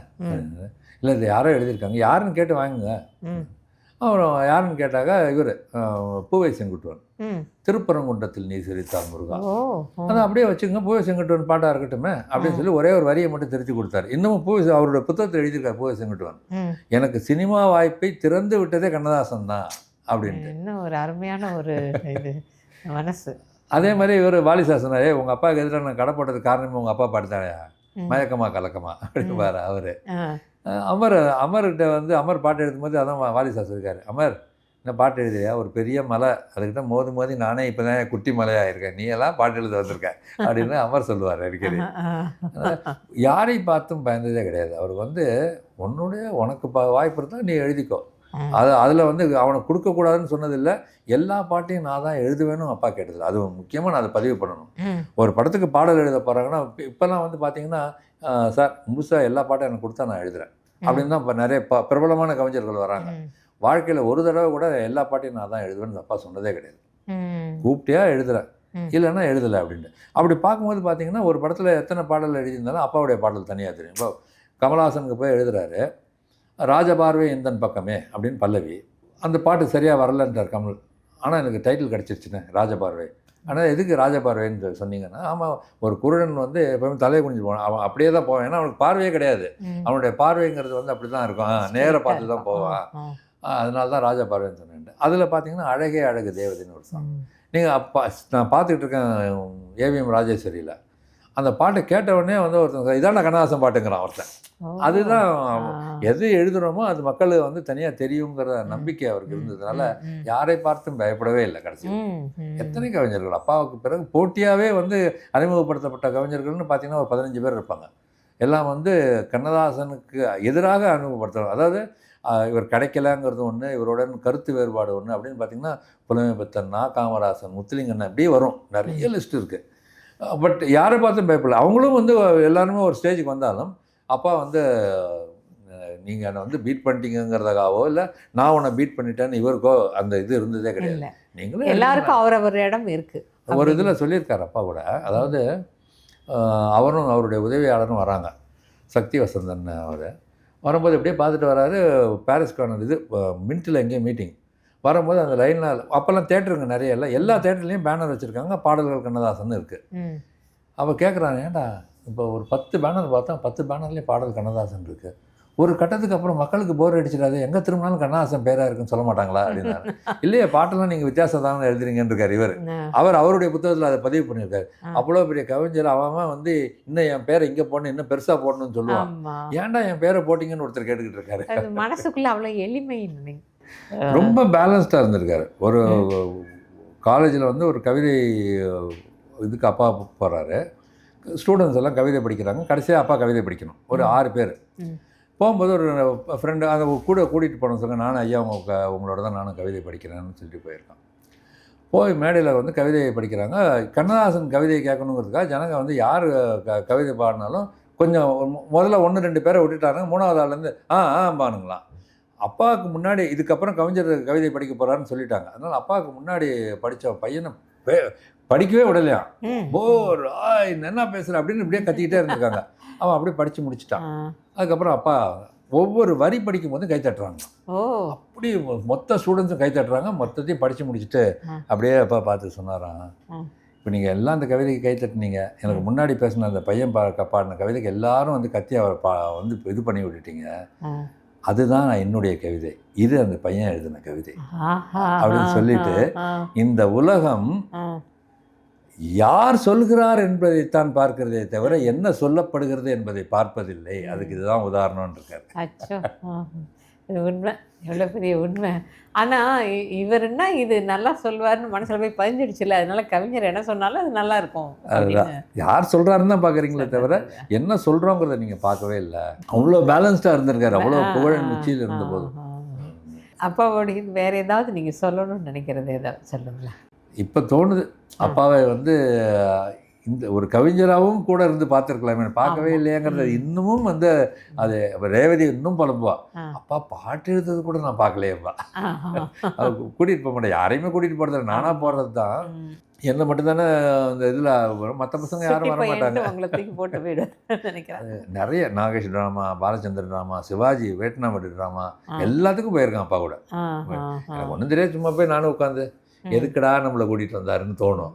இல்லை இது யாரோ எழுதியிருக்காங்க, யாருன்னு கேட்டு வாங்குங்க. அப்புறம் யாருன்னு கேட்டாக்க இவர் பூவை செங்குட்டுவன், திருப்பரங்குன்றத்தில் நீ சிரித்தால் முருகா, அதை அப்படியே வச்சுக்கோங்க, பூவை செங்குட்டுவன் பாட்டாக இருக்கட்டுமே அப்படின்னு சொல்லி ஒரே ஒரு வரியை மட்டும் திருத்தி கொடுத்தாரு. இன்னமும் அவரோட புத்தகத்தில் எழுதியிருக்காரு பூவை செங்குட்டுவன், எனக்கு சினிமா வாய்ப்பை திறந்து விட்டதே கண்ணதாசன் தான் அப்படின்ட்டு. இன்னும் ஒரு அருமையான ஒரு இது மனசு. அதே மாதிரி இவர் வாலிசாசனாரே உங்கள் அப்பாவுக்கு எதிராக நான் கடை போட்டது காரணமே உங்கள் அப்பா பாட்டுத்தானே, மயக்கமா கலக்கமா அப்படின்னு பாரு. அவர் அமர்கிட்ட வந்து அமர் பாட்டு எழுதும்போது அதான் வாலிசாஸ் இருக்காரு. அமர் என்ன பாட்டு எழுதுறியா, ஒரு பெரிய மலை அதுக்கிட்ட மோதி நானே இப்போ தான் குட்டி மலையாக இருக்கேன், நீ எல்லாம் பாட்டு எழுத வந்திருக்க அப்படின்னு அமர் சொல்லுவார் அடிக்கடி. யாரை பார்த்தும் பயந்ததே கிடையாது. அவர் வந்து உனக்கு வாய்ப்பு இருந்தால் நீ எழுதிக்கோ, அதில் வந்து அவனுக்கு கொடுக்கக்கூடாதுன்னு சொன்னதில்லை. எல்லா பாட்டையும் நான் தான் எழுதுவேன்னு அப்பா கேட்டதில்லை. அது முக்கியமாக நான் அதை பதிவு பண்ணணும். ஒரு படத்துக்கு பாடல் எழுத போகிறாங்கன்னா இப்போல்லாம் வந்து பார்த்தீங்கன்னா சார் முழுசாக எல்லா பாட்டும் எனக்கு கொடுத்தா நான் எழுதுகிறேன் அப்படின்னு தான் இப்போ நிறைய பிரபலமான கவிஞர்கள் வராங்க. வாழ்க்கையில் ஒரு தடவை கூட எல்லா பாட்டையும் நான் தான் எழுதுவேன்னு அப்பா சொன்னதே கிடையாது. கூப்பிட்டியா எழுதுகிறேன், இல்லைன்னா எழுதலை அப்படின்ட்டு. அப்படி பார்க்கும்போது பார்த்தீங்கன்னா ஒரு படத்தில் எத்தனை பாடல் எழுதியிருந்தாலும் அப்பாவுடைய பாடல் தனியாக தெரியும். இப்போ கமல்ஹாசனுக்கு போய் எழுதுகிறாரு, ராஜபார்வை எந்தன் பக்கமே அப்படின்னு பல்லவி. அந்த பாட்டு சரியாக வரலன்றார் கமல். ஆனால் எனக்கு டைட்டில் கிடச்சிருச்சுன்னு ராஜபார்வை. ஆனால் எதுக்கு ராஜபார்வைன்னு சொன்னீங்கன்னா, ஆமாம் ஒரு குருடன் வந்து எப்பவுமே தலையை குனிஞ்சு போவான், அவன் அப்படியே தான் போவான். ஏன்னா அவனுக்கு பார்வையே கிடையாது. அவனுடைய பார்வைங்கிறது வந்து அப்படி தான் இருக்கும், நேராக பார்த்து தான் போவான். அதனால தான் ராஜபார்வைன்னு சொன்னேன். அதில் பார்த்தீங்கன்னா அழகே அழகு தேவதைன்னு ஒரு சாங். நீங்கள் நான் பார்த்துக்கிட்டு இருக்கேன் ஏவிஎம் ராஜேஸ்வரியில். அந்த பாட்டை கேட்டவுடனே வந்து ஒருத்தன் இதான் கண்ணதாசன் பாட்டுங்கிறான் ஒருத்தன். அதுதான் எது எழுதுகிறோமோ அது மக்களுக்கு வந்து தனியாக தெரியுங்கிற நம்பிக்கை அவருக்கு இருந்ததுனால யாரை பார்த்தும் பயப்படவே இல்லை. கடைசி எத்தனை கவிஞர்கள் அப்பாவுக்கு பிறகு போட்டியாகவே வந்து அறிமுகப்படுத்தப்பட்ட கவிஞர்கள்னு பார்த்தீங்கன்னா ஒரு 15 பேர் இருப்பாங்க. எல்லாம் வந்து கண்ணதாசனுக்கு எதிராக அறிமுகப்படுத்துகிறோம். அதாவது இவர் கிடைக்கலங்கிறது ஒன்று, இவருடன் கருத்து வேறுபாடு ஒன்று அப்படின்னு பார்த்தீங்கன்னா புலமை பித்தன்னா, காமராசன், முத்துலிங்கண்ணா அப்படியே வரும். நிறைய லிஸ்ட் இருக்குது. பட் யாரை பார்த்தும் பயப்படல. அவங்களும் வந்து எல்லாருமே ஒரு ஸ்டேஜுக்கு வந்தாலும் அப்பா வந்து நீங்கள் என்னை வந்து பீட் பண்ணிட்டீங்கிறதுக்காகவோ இல்லை நான் உன்னை பீட் பண்ணிட்டேன்னு இவருக்கோ அந்த இது இருந்ததே கிடையாது. நீங்களும் எல்லாருக்கும் அவர் இடம் இருக்குது. ஒரு இதில் சொல்லியிருக்காரு அப்பா கூட. அதாவது அவரும் அவருடைய உதவியாளரும் வராங்க, சக்தி வசந்தன். அவர் வரும்போது எப்படியே பார்த்துட்டு வராரு. பாரிஸ்கான இது மின்ட்டில் எங்கேயும் மீட்டிங் வரும்போது அந்த லைனில் அப்போல்லாம் தேட்டருங்க நிறைய இல்லை, எல்லா தேட்டர்லேயும் பேனர் வச்சுருக்காங்க, பாடல்கள் கண்ணதாசன் இருக்குது. அப்போ கேட்குறாங்க, ஏன்டா இப்போ ஒரு 10 பேனர் பார்த்தா 10 பேனர்லேயும் பாடல் கண்ணதாசன் இருக்குது. ஒரு கட்டத்துக்கு அப்புறம் மக்களுக்கு போர் அடிச்சிடாது, எங்கே திரும்பினாலும் கண்ணதாசன் பேராக இருக்குன்னு சொல்ல மாட்டாங்களா அப்படின்னாரு. இல்லையே பாட்டெல்லாம் நீங்கள் வித்தியாசம் எழுதுறீங்கன்னு இருக்கார் இவர். அவருடைய புத்தகத்தில் அதை பதிவு பண்ணியிருக்காரு. அவ்வளோ பெரிய கவிஞர் அவன் வந்து இன்னும் என் பேரை இங்கே போடணும், இன்னும் பெருசாக போடணும்னு சொல்லுவான். ஏன்டா என் பேரை போட்டிங்கன்னு ஒருத்தர் கேட்டுக்கிட்டு இருக்காரு. மனசுக்குள்ளே அவ்வளோ எளிமை, ரொம்ப பேலன்ஸ்டாக இருந்திருக்காரு. ஒரு காலேஜில் வந்து ஒரு கவிதை இதுக்கு அப்பா போகிறாரு, ஸ்டூடெண்ட்ஸ் எல்லாம் கவிதை படிக்கிறாங்க. கடைசியாக அப்பா கவிதை படிக்கணும், ஒரு 6 பேர். போகும்போது ஒரு ஃப்ரெண்டு அதை கூட கூட்டிகிட்டு போன சொல்லுங்கள், நானும் ஐயா உங்களோட தான் நானும் கவிதை படிக்கிறேன்னு சொல்லிட்டு போயிருக்கான். போய் மேடையில் வந்து கவிதையை படிக்கிறாங்க. கண்ணதாசன் கவிதையை கேட்கணுங்கிறதுக்காக ஜனங்க வந்து யார் கவிதை பாடினாலும் கொஞ்சம் முதல்ல 1-2 பேரை விட்டுட்டாருங்க. 3வது ஆள்லேருந்து பானுங்களாம். அப்பாவுக்கு முன்னாடி இதுக்கப்புறம் கவிஞர் கவிதை படிக்க போகிறாருன்னு சொல்லிட்டாங்க. அதனால் அப்பாவுக்கு முன்னாடி படித்த பையனை படிக்கவே விடலையாம். போர் என்ன பேசுகிற அப்படின்னு இப்படியே கத்திக்கிட்டே இருந்திருக்காங்க. அவன் அப்படியே படித்து முடிச்சிட்டான். அதுக்கப்புறம் அப்பா ஒவ்வொரு வரி படிக்கும் போது கை தட்டுறாங்க. அப்படி மொத்த ஸ்டூடெண்ட்ஸும் கை தட்டுறாங்க. மொத்தத்தையும் படித்து முடிச்சுட்டு அப்படியே அப்பா பார்த்து சொன்னாராம், இப்போ நீங்கள் எல்லாம் அந்த கவிதைக்கு கை தட்டுனீங்க, எனக்கு முன்னாடி பேசின அந்த பையன் பாடின கவிதைக்கு எல்லாரும் வந்து கத்தி அவர் வந்து இது பண்ணி விட்டுட்டீங்க. அதுதான் என்னுடைய கவிதை, இது அந்த பையன் எழுதின கவிதை அப்படின்னு சொல்லிட்டு, இந்த உலகம் யார் சொல்கிறார் என்பதைத்தான் பார்க்கிறதே தவிர என்ன சொல்லப்படுகிறது என்பதை பார்ப்பதில்லை. அதுக்கு இதுதான் உதாரணம்னு இருக்காரு. இது உண்மை, எவ்வளோ பெரிய உண்மை. ஆனால் இவருன்னா இது நல்லா சொல்வார்னு மனசில் போய் பதிஞ்சிடுச்சுல, அதனால கவிஞர் என்ன சொன்னாலும் அது நல்லா இருக்கும். அதுதான் யார் சொல்கிறாருன்னு தான் பார்க்குறீங்களே தவிர என்ன சொல்கிறோங்கிறத நீங்கள் பார்க்கவே இல்லை. அவ்வளோ பேலன்ஸ்டாக இருந்திருக்காரு, அவ்வளோ புகழன் உச்சியில் இருந்தபோது. அப்பாவோடைய வேறு ஏதாவது நீங்கள் சொல்லணும்னு நினைக்கிறது ஏதாவது சொல்லுங்களேன். இப்போ தோணுது, அப்பாவை வந்து இந்த ஒரு கவிஞராகவும் கூட இருந்து பார்த்துருக்கலாமே, பார்க்கவே இல்லையாங்கிறது இன்னமும் வந்து அது ரேவதி இன்னும் புலம்புவா. அப்பா பாட்டு எழுதுறது கூட நான் பார்க்கலையேப்பா. கூட்டிகிட்டு போக மாட்டேன், யாரையுமே கூட்டிகிட்டு போகிறது நானாக போகிறது தான். என்ன மட்டும்தானே அந்த இதில் வரும், மற்ற பசங்க யாரும் வர மாட்டாங்க. நிறைய நாகேஷ் ட்ராமா, பாலச்சந்தர் ட்ராமா, சிவாஜி வேட்னாமடி ட்ராமா எல்லாத்துக்கும் போயிருக்கான் அப்பா கூட. எனக்கு ஒன்றும் தெரியாது, சும்மா போய் நானும் உட்காந்து எதுக்கடா நம்மளை கூட்டிகிட்டு வந்தாருன்னு தோணும்.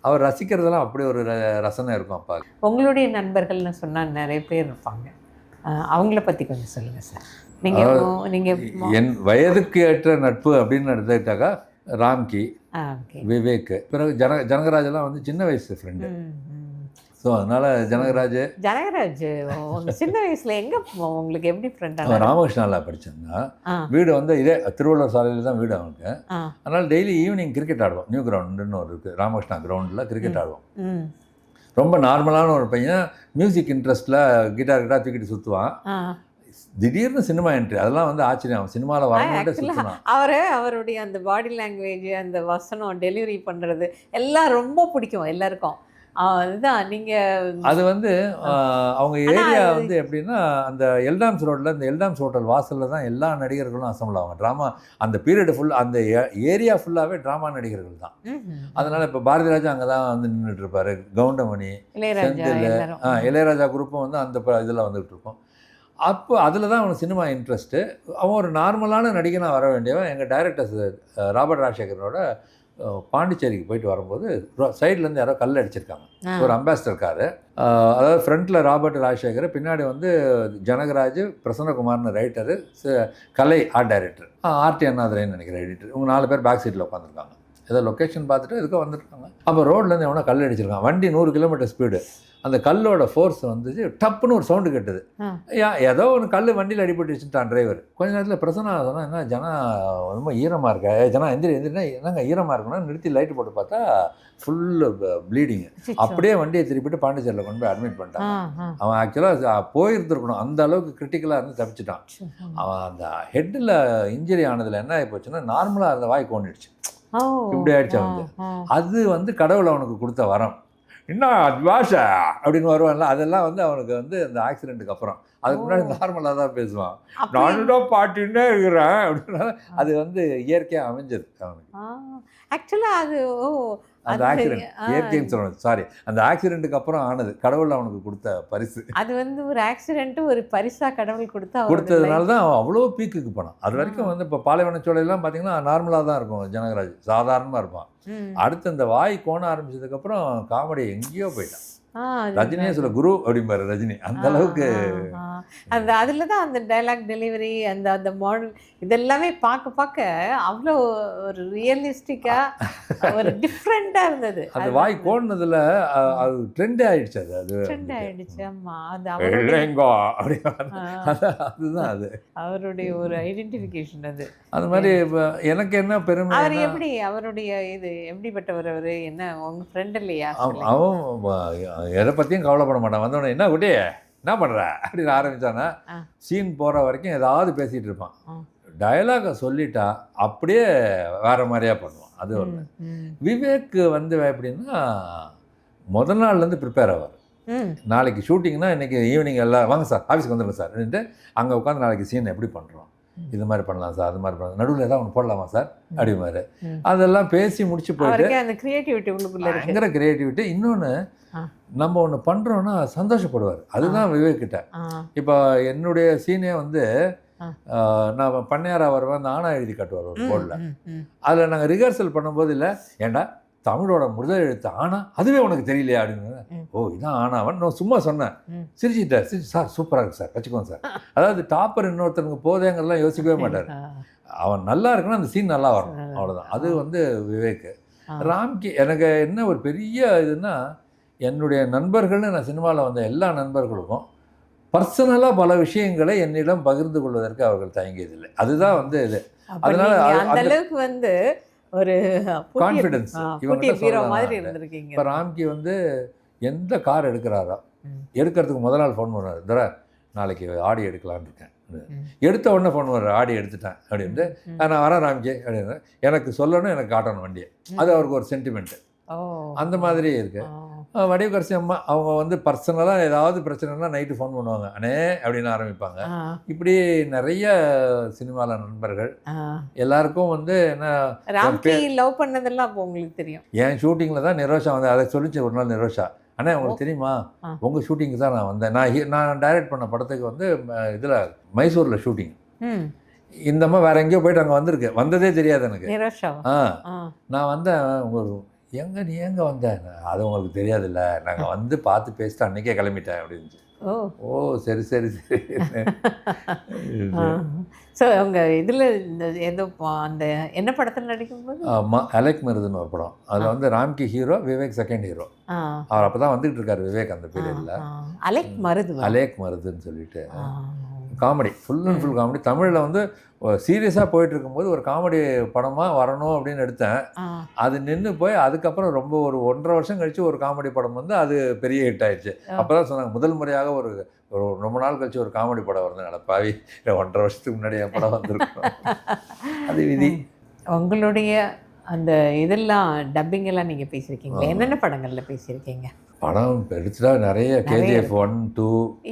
அவர் ரசிக்கிறதெல்லாம் அப்படி ஒரு ரசனை இருக்கும் அப்பா. உங்களுடைய நண்பர்கள்னு சொன்னால் நிறைய பேர் இருப்பாங்க, அவங்கள பற்றி கொஞ்சம் சொல்லுங்கள் சார். நீங்கள் என் வயதுக்கு ஏற்ற நட்பு அப்படின்னு எடுத்துக்கிட்டாக்கா ராம்கி, விவேக், பிறகு ஜனகராஜெல்லாம் வந்து சின்ன வயசு ஃப்ரெண்டு. ஸோ அதனால் ஜனகராஜ் சின்ன வயசில் எங்கே உங்களுக்கு எப்படி ஃப்ரெண்டாக? ராமகிருஷ்ணாவில் படித்தேன்னா வீடு வந்து இதே திருவள்ளுவர் சாலையில் தான் வீடு அவனுக்கு. அதனால் டெய்லி ஈவினிங் கிரிக்கெட் ஆடுவோம். நியூ கிரவுண்டுன்னு ஒரு இருக்குது, ராமகிருஷ்ணா கிரவுண்டில் கிரிக்கெட் ஆடுவோம். ரொம்ப நார்மலான ஒரு பையன், மியூசிக் இன்ட்ரெஸ்ட்டில் கிட்டார் தூக்கிட்டு சுற்றுவான். திடீர்னு சினிமா என்ட்ரி, அதெல்லாம் வந்து ஆச்சரியம். சினிமாவில் வரணும்ட்டு சுற்றலாம். அவருடைய அந்த பாடி லாங்குவேஜ், அந்த வசனம் டெலிவரி பண்ணுறது எல்லாம் ரொம்ப பிடிக்கும் எல்லாருக்கும். அதுதான் நீங்கள் அது வந்து அவங்க ஏரியா வந்து எப்படின்னா, அந்த எல்டாம்ஸ் ரோட்டில், இந்த எல்டாம்ஸ் ஹோட்டல் வாசலில் தான் எல்லா நடிகர்களும் அசம்பிள் ஆவாங்க. ட்ராமா அந்த பீரியடு ஃபுல், அந்த ஏரியா ஃபுல்லாகவே ட்ராமா நடிகர்கள் தான். அதனால் இப்போ பாரதி ராஜா அங்கே தான் வந்து நின்றுட்டு இருப்பார், கவுண்டமணி, செந்தில், இளையராஜா குரூப்பும் வந்து அந்த இதில் வந்துகிட்டு இருக்கோம். அப்போ அதில் தான் அவனுக்கு சினிமா இன்ட்ரெஸ்ட்டு. அவன் ஒரு நார்மலான நடிகனாக வர வேண்டியவன். எங்கள் டைரக்டர் ராபர்ட் ராஜசேகரோட பாண்டிச்சேரிக்கு போயிட்டு வரும்போது சைட்லேருந்து யாரோ கல் அடிச்சிருக்காங்க. ஒரு அம்பாசிடர் காரு, அதாவது ஃப்ரண்ட்டில் ராபர்ட் ராஜசேகர், பின்னாடி வந்து ஜனகராஜ், பிரசன்னகுமார்னு ரைட்டரு, கலை ஆர்ட் டைரக்டர், ஆர்டி அண்ணாதுரைன்னு நினைக்கிறேன் எடிட்டர். இவங்க 4 பேர் பேக் சீட்டில் உட்காந்துருக்காங்க. ஏதோ லொக்கேஷன் பார்த்துட்டு எதுக்கோ வந்துருக்காங்க. அப்போ ரோட்லேருந்து எவனோ கல் அடிச்சிருக்கான். வண்டி 100 கிலோமீட்டர் ஸ்பீடு. அந்த கல்லோட ஃபோர்ஸ் வந்துச்சு, டப்புன்னு ஒரு சவுண்டு கட்டுது. ஏதோ ஒரு கல் வண்டியில் அடிபட்டு வச்சுட்டான் டிரைவர். கொஞ்ச நேரத்தில் பிரசன்னா சொன்னால், என்ன ஜனா ரொம்ப ஈரமாக இருக்கா, ஜனா எந்திரினா என்னங்க ஈரமாக இருக்கணும், நிறுத்தி லைட்டு போட்டு பார்த்தா ஃபுல்லு ப்ளீடிங்கு. அப்படியே வண்டியை திருப்பிட்டு பாண்டிச்சேரியில் கொண்டு போய் அட்மிட் பண்ணிட்டான். அவன் ஆக்சுவலாக போயிருந்துருக்கணும், அந்த அளவுக்கு கிரிட்டிக்கலாக இருந்து தப்பிச்சிட்டான். அவன் அந்த ஹெட்டில் இன்ஜுரி ஆனதில் என்ன ஆகி போச்சுன்னா, நார்மலாக இருந்த வாய் கோண்டிடுச்சு, இப்படி ஆயிடுச்சு. அது வந்து கடவுள் அவனுக்கு கொடுத்த வரம். இன்னும் அட்வாஷா அப்படின்னு வருவான்ல, அதெல்லாம் வந்து அவனுக்கு வந்து அந்த ஆக்சிடென்ட்டுக்கு அப்புறம். அதுக்கு முன்னாடி நார்மலாக தான் பேசுவான். நானும் பாட்டுன்னே இருக்கிறேன் அப்படின்னா அது வந்து இயற்கையாக அமைஞ்சது அவனுக்கு. ஆக்சுவலாக அது அந்த ஆக்சிடென்ட் இயற்கைன்னு சொல்லணும், சாரி, அந்த ஆக்சிடென்ட்டுக்கு அப்புறம் ஆனது கடவுள் அவனுக்கு கொடுத்த பரிசு. அது வந்து ஒரு ஆக்சிடென்ட்டு ஒரு பரிசாக கடவுள் கொடுத்ததுனால தான் அவன் அவ்வளோ பீக்குக்கு போனான். அது வரைக்கும் வந்து இப்போ பாலைவனச்சோலையெல்லாம் பார்த்தீங்கன்னா நார்மலாக தான் இருக்கும், ஜனகராஜ் சாதாரணமாக இருப்பான். அடுத்து இந்த வாய் கோண ஆரம்பிச்சதுக்கப்புறம் காமெடி எங்கேயோ போயிட்டான். ரஜினியே சொல்ல குரு அப்படிம்பாரு ரஜினி, அந்த அளவுக்கு. அந்த அதில் தான் அந்த டைலாக் டெலிவரி, அந்த அந்த மாடல் இதெல்லாமே பார்க்க அவ்வளோ ஒரு ரியலிஸ்டிக்காக ஒரு டிஃப்ரெண்ட்டாக இருந்தது. அந்த வாய் கோணதில் அது ட்ரெண்டே ஆகிடுச்சு. அது ட்ரெண்ட் ஆகிடுச்சு. ஆமாம், அது அதுதான் அது அவருடைய ஒரு ஐடென்டிஃபிகேஷன். அது மாதிரி எனக்கு என்ன பெருமை, அவர் எப்படி அவருடைய இது எப்படிப்பட்டவர், அவர் என்ன உங்கள் ஃப்ரெண்ட் இல்லையா? அவன் எதை பற்றியும் கவலைப்பட மாட்டான். வந்தோடனே என்ன குட்டி என்ன பண்ணுற அப்படின்னு ஆரம்பித்தானா சீன் போகிற வரைக்கும் ஏதாவது பேசிகிட்டு இருப்பான். டயலாகை சொல்லிட்டா அப்படியே வேறு மாதிரியாக பண்ணுவான். அது ஒன்று. விவேக் வந்து எப்படின்னா முதல் நாள்லேருந்து ப்ரிப்பேர் ஆவார். நாளைக்கு ஷூட்டிங்னா இன்றைக்கி ஈவினிங் எல்லாம் வாங்க சார் ஆஃபீஸ்க்கு வந்துடுங்க சார் அப்படின்ட்டு அங்கே உட்காந்து நாளைக்கு சீன் எப்படி பண்ணுறோம், இது மாதிரி பண்ணலாம் சார், அது மாதிரி பண்ணலாம், நடுவில் ஏதாவது ஒன்று போடலாமா சார் அப்படிமாரு. அதெல்லாம் பேசி முடிச்சு போயிட்டு அந்த கிரியேட்டிவிட்டி கிரியேட்டிவிட்டி. இன்னொன்று நம்ம ஒன்று பண்ணுறோன்னா சந்தோஷப்படுவார். அதுதான் விவேக்கிட்ட. இப்போ என்னுடைய சீனே வந்து நான் பண்ணையாரா வருவேன், அந்த ஆனா எழுதி காட்டுவார் ஒரு போர்டில். அதில் நாங்கள் ரிஹர்சல் பண்ணும்போது இல்லை ஏண்டா தமிழோட முதல் எழுத்து ஆனா அதுவே உனக்கு தெரியலையா அப்படின்னு. ஓ இதான் ஆனாவன் நான் சும்மா சொன்னேன். சிரிச்சிட்டார். சார் சூப்பராக இருக்கு சார், வச்சுக்கோங்க சார். அதாவது டாப்பர் இன்னொருத்தனுக்கு போதேங்கிறதெல்லாம் யோசிக்கவே மாட்டார். அவன் நல்லா இருக்குன்னா அந்த சீன் நல்லா வரும், அவ்வளோதான். அது வந்து விவேக். ராம்கி எனக்கு என்ன ஒரு பெரிய இதுன்னா, என்னுடைய நண்பர்கள்னு நான் சினிமாவில் வந்த எல்லா நண்பர்களுக்கும் பர்சனலாக பல விஷயங்களை என்னிடம் பகிர்ந்து கொள்வதற்கு அவர்கள் தயங்கியதில்லை. அதுதான் வந்து இது. அதனால அந்த அளவுக்கு வந்து ஒரு கான்ஃபிடன்ஸ் மாதிரி இருந்திருக்கீங்க. இப்போ ராம்கி வந்து எந்த கார் எடுக்கிறாரோ எடுக்கிறதுக்கு முதல் நாள் ஃபோன் பண்ணுவார், தர நாளைக்கு ஆடி எடுக்கலான்னு இருக்கேன். எடுத்த உடனே ஃபோன் பண்ணுவார், ஆடி எடுத்துட்டேன் அப்படின்ட்டு. நான் வரேன் ராம்கி அப்படின்னு எனக்கு சொல்லணும், எனக்கு காட்டணும் வண்டியை. அது அவருக்கு ஒரு சென்டிமெண்ட்டு. அந்த மாதிரி இருக்கு. வடிவகரசி அம்மா அவங்க வந்து பர்சனலாக ஏதாவது பிரச்சனைனா நைட்டு ஃபோன் பண்ணுவாங்க, அண்ணே அப்படின்னு ஆரம்பிப்பாங்க. இப்படி நிறைய சினிமாவில் நண்பர்கள் எல்லாருக்கும் வந்து என்ன லவ் பண்ணதெல்லாம் அப்போ உங்களுக்கு தெரியும். என் ஷூட்டிங்கில் தான் நிரோஷா வந்து அதை சொல்லிச்சு ஒரு நாள். நிரோஷா அண்ணே உங்களுக்கு தெரியுமா உங்கள் ஷூட்டிங்கு தான் நான் வந்தேன். நான் டைரக்ட் பண்ண படத்துக்கு வந்து இதில் மைசூரில் ஷூட்டிங். இந்த மாதிரி வேற எங்கேயோ போயிட்டு அங்கே வந்திருக்கு, வந்ததே தெரியாது எனக்கு. நான் வந்தேன், உங்களுக்கு நீ எங்கே வந்தேன், அது உங்களுக்கு தெரியாதுல்ல, நாங்கள் வந்து பார்த்து பேசிட்டு அன்றைக்கே கிளம்பிட்டேன் அப்படின்னு. ஓ சரி சரி சரி. ஸோ அவங்க இதில் இந்த ஏதோ அந்த என்ன படத்தில் நடிக்கும்போது அலெக் மருதுன்னு ஒரு படம், அதில் வந்து Ramki hero, Vivek second hero. அவர் அப்போ தான் வந்துகிட்டு இருக்காரு விவேக் அந்த பீரியடில். அலேக் மருதுன்னு சொல்லிட்டு comedy, full and full comedy. தமிழில் வந்து சீரியஸாக போயிட்டு இருக்கும்போது ஒரு காமெடி படமாக வரணும் அப்படின்னு எடுத்தேன். அது நின்று போய் அதுக்கப்புறம் ரொம்ப ஒரு 1.5 வருஷம் கழித்து ஒரு காமெடி படம் வந்து அது பெரிய ஹிட் ஆயிடுச்சு. அப்போ தான் சொன்னாங்க முதல் முறையாக ஒரு ரொம்ப நாள் கழிச்சு ஒரு காமெடி படம் வருது. நடப்பாவி 1.5 வருஷத்துக்கு முன்னாடி என் படம் வந்திருக்கும். அது விதி. உங்களுடைய அந்த இதெல்லாம் டப்பிங் எல்லாம் நீங்கள் பேசியிருக்கீங்க, என்னென்ன படங்களில் பேசியிருக்கீங்க? படம் எடுத்துட்டா நிறைய. KGF 1, 2,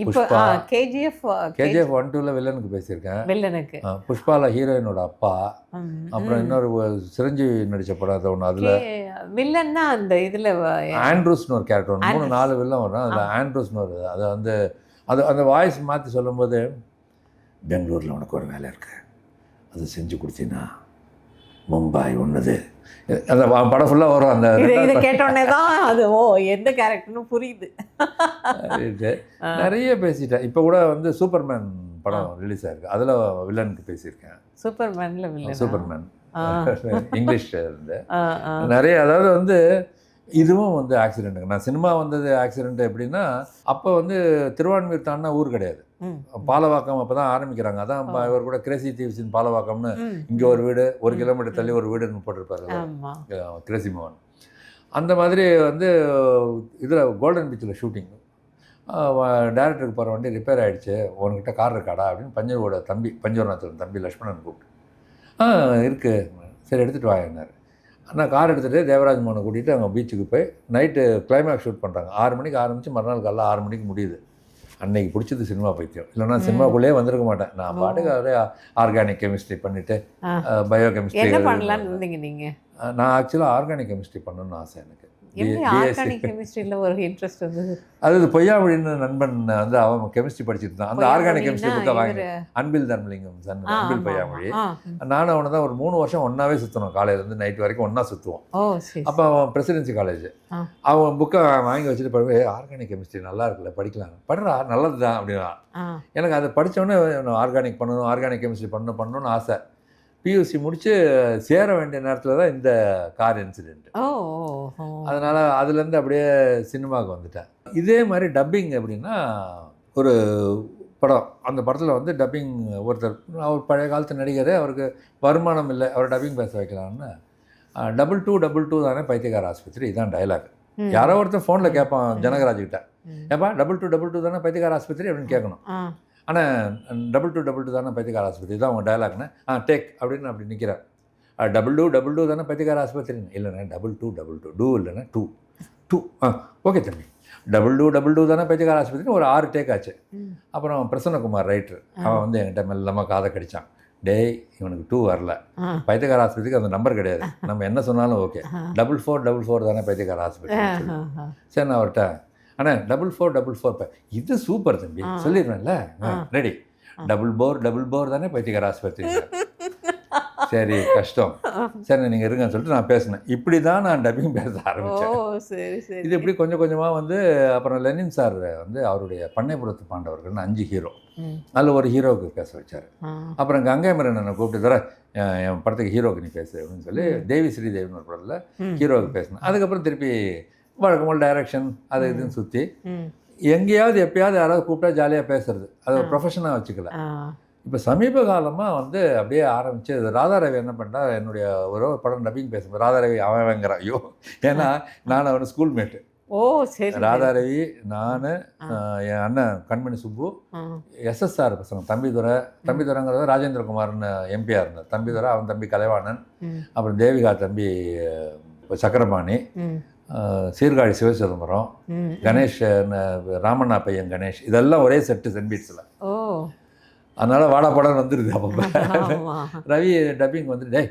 புஷ்பா. KGF 1, 2ல வில்லனுக்கு பேசியிருக்கேன். வில்லனுக்கு புஷ்பாவில் ஹீரோயினோட அப்பா. அப்புறம் இன்னொரு சிரஞ்சீவி நடித்த படம் அது ஒன்று. அதில் வில்லன்னா அந்த இதில் ஆண்ட்ரூஸ்னு ஒரு கேரக்டர் ஒன்று, 3-4 வில்லன் வரும். அதில் ஆண்ட்ரூஸ்னு ஒரு அதை வந்து அந்த வாய்ஸ் மாற்றி சொல்லும்போது, பெங்களூரில் உனக்கு ஒரு வேலை இருக்கு, அது செஞ்சு கொடுத்தீங்கன்னா மும்பாய் ஒன்றுது. அந்த படம் ஃபுல்லாக வரும். அந்த இதை கேட்டோடனே தான் அது எந்த கேரக்டர்னு புரியுது. நிறைய பேசிட்டேன். இப்போ கூட வந்து சூப்பர்மேன் படம் ரிலீஸ் ஆயிருக்கு, அதில் வில்லனுக்கு பேசியிருக்கேன். சூப்பர்மேன் இங்கிலீஷ் இருந்து நிறைய. அதாவது வந்து இதுவும் வந்து ஆக்சிடென்ட்டுங்க. நான் சினிமா வந்தது ஆக்சிடென்ட் எப்படின்னா, அப்போ வந்து திருவான்மியூர் தாண்டினா ஊர் கிடையாது, பாலவாக்கம் அப்போ தான் ஆரம்பிக்கிறாங்க. அதான் இவர் கூட கிரேசி தீவ்ஸின் பாலவாக்கம்னு இங்கே ஒரு வீடு, 1 கிலோமீட்டர் தள்ளி ஒரு வீடுன்னு போட்டிருப்பாரு கிரேசி மோகன். அந்த மாதிரி வந்து இதில் கோல்டன் பீச்சில் ஷூட்டிங். டேரக்டருக்கு போகிற வண்டி ரிப்பேர் ஆகிடுச்சு, உன்கிட்ட கார் இருக்காடா அப்படின்னு பஞ்சரோட தம்பி, பஞ்சவரநாதன் தம்பி லக்ஷ்மணன் கூப்பிட்டு இருக்குது, சரி எடுத்துகிட்டு வாங்கினார். நான் கார் எடுத்துகிட்டு தேவராஜ் மோகனை கூட்டிகிட்டு அங்கே பீச்சுக்கு போய் நைட்டு கிளைமேக்ஸ் ஷூட் பண்ணுறாங்க. 6 மணிக்கு ஆரம்பித்து மறுநாள் காலைல 6 மணிக்கு முடியுது. அன்னைக்கு பிடிச்சது சினிமா பைத்தியம். இல்லைன்னா சினிமாக்குள்ளேயே வந்திருக்க மாட்டேன். நான் பாட்டுக்கு அவரே ஆர்கானிக் கெமிஸ்ட்ரி பண்ணிவிட்டு பயோ கெமிஸ்ட்ரி பண்ணலான்னு இருந்தீங்க நீங்கள்? நான் ஆக்சுவலாக ஆர்கானிக் கெமிஸ்ட்ரி பண்ணணும்னு ஆசை எனக்கு. ஆர்கானிக் கெமிஸ்ட்ரியில் ஒரு இன்ட்ரெஸ்ட் வந்தது. அது பொய்யாமொழின்னு நண்பன் வந்து அவன் கெமிஸ்ட்ரி படிச்சுட்டு தான் அந்த ஆர்கானிக் கெமிஸ்ட்ரி புக்கை வாங்கி, அன்பில் தர்மலிங்கம் சன், அன்பில் பொய்யாமொழி. நானும் அவனை தான் ஒரு 3 வருஷம் ஒன்றாவே சுற்றணும், காலையிலேருந்து நைட் வரைக்கும் ஒன்றா சுற்றுவோம். அப்போ அவன் பிரசிடென்சி காலேஜ், அவன் புக்கை வாங்கி வச்சுட்டு படிவே ஆர்கானிக் கெமிஸ்ட்ரி நல்லா இருக்குல்ல, படிக்கலாம், படுறா நல்லது தான் அப்படின்னா. எனக்கு அதை படித்தோடனே ஆர்கானிக் பண்ணணும், ஆர்கானிக் கெமிஸ்ட்ரி பண்ணணும்னு ஆசை. பியூசி முடித்து சேர வேண்டிய நேரத்தில் தான் இந்த கார் இன்சிடெண்ட். அதனால் அதுலேருந்து அப்படியே சினிமாவுக்கு வந்துட்டேன். இதே மாதிரி டப்பிங் எப்படின்னா, ஒரு படம், அந்த படத்தில் வந்து டப்பிங் ஒருத்தர், அவர் பழைய காலத்து நடிகர், அவருக்கு வருமானம் இல்லை, அவர் டப்பிங் பேச வைக்கலாம்னு 2222 தானே பைத்தியக்கார ஆஸ்பத்திரி, இதான் டைலாக். யாரோ ஒருத்தர் ஃபோனில் கேட்பான் ஜனகராஜ்கிட்ட, ஏப்பா 2222 தானே பைத்தியக்கார ஆஸ்பத்திரி அப்படின்னு கேட்கணும். ஆனால் 2222 தானே பைத்தியக்கார ஆஸ்பத்திரி தான் அவங்க டயலாக்னு. டேக் அப்படின்னு அப்படி நிற்கிறார். 2222 தானே பைத்தியக்கார ஆஸ்பத்திரின்னு. இல்லைண்ணே 2222 டூ இல்லைண்ணே 2 ஓகே தம்பி 2222 தானே பைத்தியக்கார ஆஸ்பத்திரின்னு ஒரு 6 டேக் ஆச்சு. அப்புறம் பிரசன்னகுமார் ரைட்டர் அவன் வந்து என்கிட்ட மெல்லமாக காதை கடிச்சான். டேய் இவனுக்கு 2 வரல, பைத்தியக்கார ஆஸ்பத்திரிக்கு அந்த நம்பர் கிடையாது, நம்ம என்ன சொன்னாலும் ஓகே, 4444 தானே பைத்தியக்கார ஆஸ்பத்திரி. சரி நான் அவர்கிட்ட அண்ணா 4444 இது சூப்பர் தம்பி சொல்லிடுவேன்ல, ரெடி 44 தானே பைத்தியக்கார ஆஸ்பத்திரி. சரி கஷ்டம், சரி நீங்கள் இருங்கன்னு சொல்லிட்டு நான் பேசினேன். இப்படி தான் நான் டப்பிங் பேச ஆரம்பித்தேன். இது இப்படி கொஞ்சம் கொஞ்சமாக வந்து அப்புறம் லெனின் சார் வந்து அவருடைய பண்ணைப்புறத்து பாண்டவர்கள்னு 5 ஹீரோ, அதில் ஒரு ஹீரோவுக்கு பேச வச்சார். அப்புறம் கங்கை மரனை கூப்பிட்டு தர என் படத்துக்கு ஹீரோவுக்கு நீ பேசு அப்படின்னு சொல்லி தேவி ஸ்ரீதேவின்னு ஒரு படத்தில் ஹீரோவுக்கு பேசினேன். அதுக்கப்புறம் திருப்பி வழக்கம்போல் டைரக்ஷன் அது இதுன்னு சுற்றி எங்கேயாவது எப்பயாவது யாராவது கூப்பிட்டா ஜாலியாக பேசுறது, அது ஒரு ப்ரொஃபஷனாக வச்சுக்கல. இப்போ சமீப காலமாக வந்து அப்படியே ஆரம்பித்து ராதாரவி என்ன பண்ணா, என்னுடைய ஒரு படம் டப்பிங் பேசும்போது ராதாரவி அவங்கிறான். ஐயோ, ஏன்னா நான் அவனு ஸ்கூல்மேட்டு. சரி. ராதாரவி, நான், என் அண்ணன் கண்மணி சுப்பு, SSR பசங்க, தம்பிதுரைங்கிறத ராஜேந்திரகுமார்னு எம்பியாக இருந்தார். தம்பிதுரை, அவன் தம்பி கலைவாணன், அப்புறம் தேவிகா தம்பி சக்கரபாணி, சீர்காழி சிவசிதம்பரம், கணேஷ், ராமண்ணா பையன் கணேஷ், இதெல்லாம் ஒரே செட்டு சென்ட். அதனால் வாடா படம் வந்துடுது. அப்போ ரவி டப்பிங் வந்துட்டு, டேய்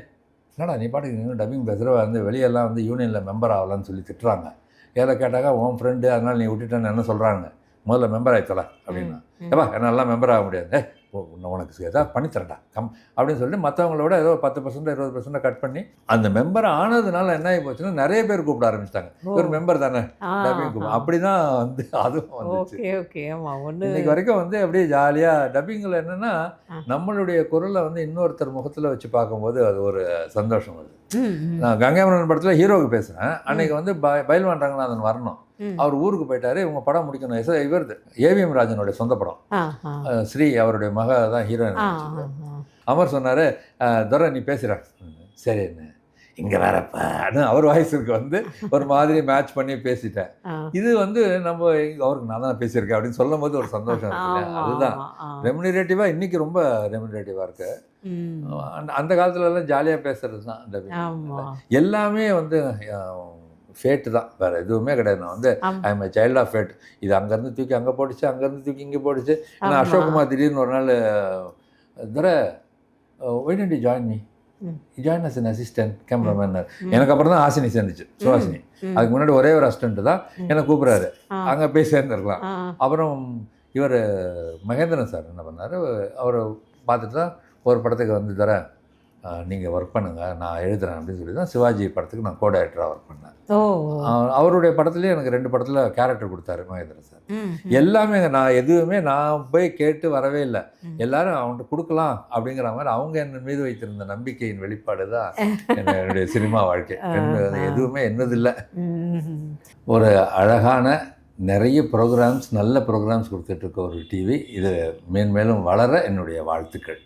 என்னடா நீ பாட்டுக்கு டப்பிங் பேசுகிற வந்து வெளியெல்லாம் வந்து யூனியனில் மெம்பர் ஆகலான்னு சொல்லி திட்டுறாங்க. ஏதை கேட்டாக்கா உன் ஃப்ரெண்டு அதனால் நீ விட்டுட்டேன்னு என்ன சொல்கிறாங்க, முதல்ல மெம்பர் ஆகித்தல அப்படின்னா. ஏப்பா என்னெல்லாம் மெம்பர் ஆக முடியாது, உனக்கு எதாவது பண்ணித்தரேன்டா அப்படின்னு சொல்லிட்டு மற்றவங்களோட ஏதோ 10% 20% கட் பண்ணி அந்த மெம்பர் ஆனதுனால என்ன ஆகி போச்சுன்னா நிறைய பேர் கூப்பிட ஆரம்பிச்சிட்டாங்க. ஒரு மெம்பர் தானே டப்பிங் கூப்பிடும். அப்படி தான் வந்து அதுவும் வந்துச்சு. இன்னைக்கு வரைக்கும் வந்து அப்படியே ஜாலியாக டப்பிங்கில் என்னென்னா நம்மளுடைய குரலை வந்து இன்னொருத்தர் முகத்தில் வச்சு பார்க்கும்போது அது ஒரு சந்தோஷம் வருது. நான் கங்கைமரன் படத்தில் ஹீரோவுக்கு பேசுகிறேன். அன்றைக்கி வந்து பயில்வான் ரங்கநாதன் வரணும், அவர் ஊருக்கு போயிட்டாரு. இவங்க படம் முடிக்கணும். இவருது AVM ராஜனுடைய சொந்த படம், ஸ்ரீ அவருடைய மக தான் ஹீரோயின். அமர் சொன்னார், துரை நீ பேசுகிற. சரி என்ன இங்கே வேறப்பான்னு அவர் வாய்ஸுக்கு வந்து ஒரு மாதிரி மேட்ச் பண்ணி பேசிட்டேன். இது வந்து நம்ம அவருக்கு நான் தான் பேசியிருக்கேன் அப்படின்னு சொல்லும் போது ஒரு சந்தோஷம் இருக்கு. அதுதான் ரெமுனரேட்டிவாக இன்றைக்கி ரொம்ப ரெமுனரேட்டிவாக இருக்குது. அந்த காலத்துலலாம் ஜாலியாக பேசுகிறது தான் எல்லாமே வந்து ஃபேட்டு தான், வேறு எதுவுமே கிடையாது. நான் வந்து I am child of fate. இது அங்கேருந்து தூக்கி அங்கே போட்டுச்சு, அங்கேருந்து தூக்கி இங்கே போட்டுச்சு. ஏன்னா அசோக்குமார் திடீர்னு ஒரு நாள் தர why don't you join me, join us an assistant cameraman. எனக்கு அப்புறம் தான் ஹாசினி சேர்ந்துச்சு, சுஹாசினி. அதுக்கு முன்னாடி ஒரே ஒரு அசிஸ்டன்ட் தான் என்னை கூப்பிட்றாரு, அங்கே போய் சேர்ந்துருக்கலாம். அப்புறம் இவர் மகேந்திரன் சார் என்ன பண்ணார், அவரை பார்த்துட்டு தான் ஒரு படத்துக்கு வந்து தர நீங்கள் ஒர்க் பண்ணுங்கள் நான் எழுதுகிறேன் அப்படின்னு சொல்லி தான் சிவாஜி படத்துக்கு நான் கோடைரக்டராக ஒர்க் பண்ணேன். அவருடைய படத்துலேயே எனக்கு 2 படத்தில் கேரக்டர் கொடுத்தாரு மகேந்திரன் சார். எல்லாமே நான் எதுவுமே நான் போய் கேட்டு வரவே இல்லை, எல்லாரும் அவன்கிட்ட கொடுக்கலாம் அப்படிங்கிற மாதிரி அவங்க என் மீது வைத்திருந்த நம்பிக்கையின் வெளிப்பாடு தான் என்னுடைய சினிமா வாழ்க்கை. எதுவுமே என்னது இல்லை. ஒரு அழகான நிறைய ப்ரோக்ராம்ஸ், நல்ல ப்ரோக்ராம்ஸ் கொடுத்துட்ருக்க ஒரு டிவி. இது மேன்மேலும் வளர என்னுடைய வாழ்த்துக்கள்.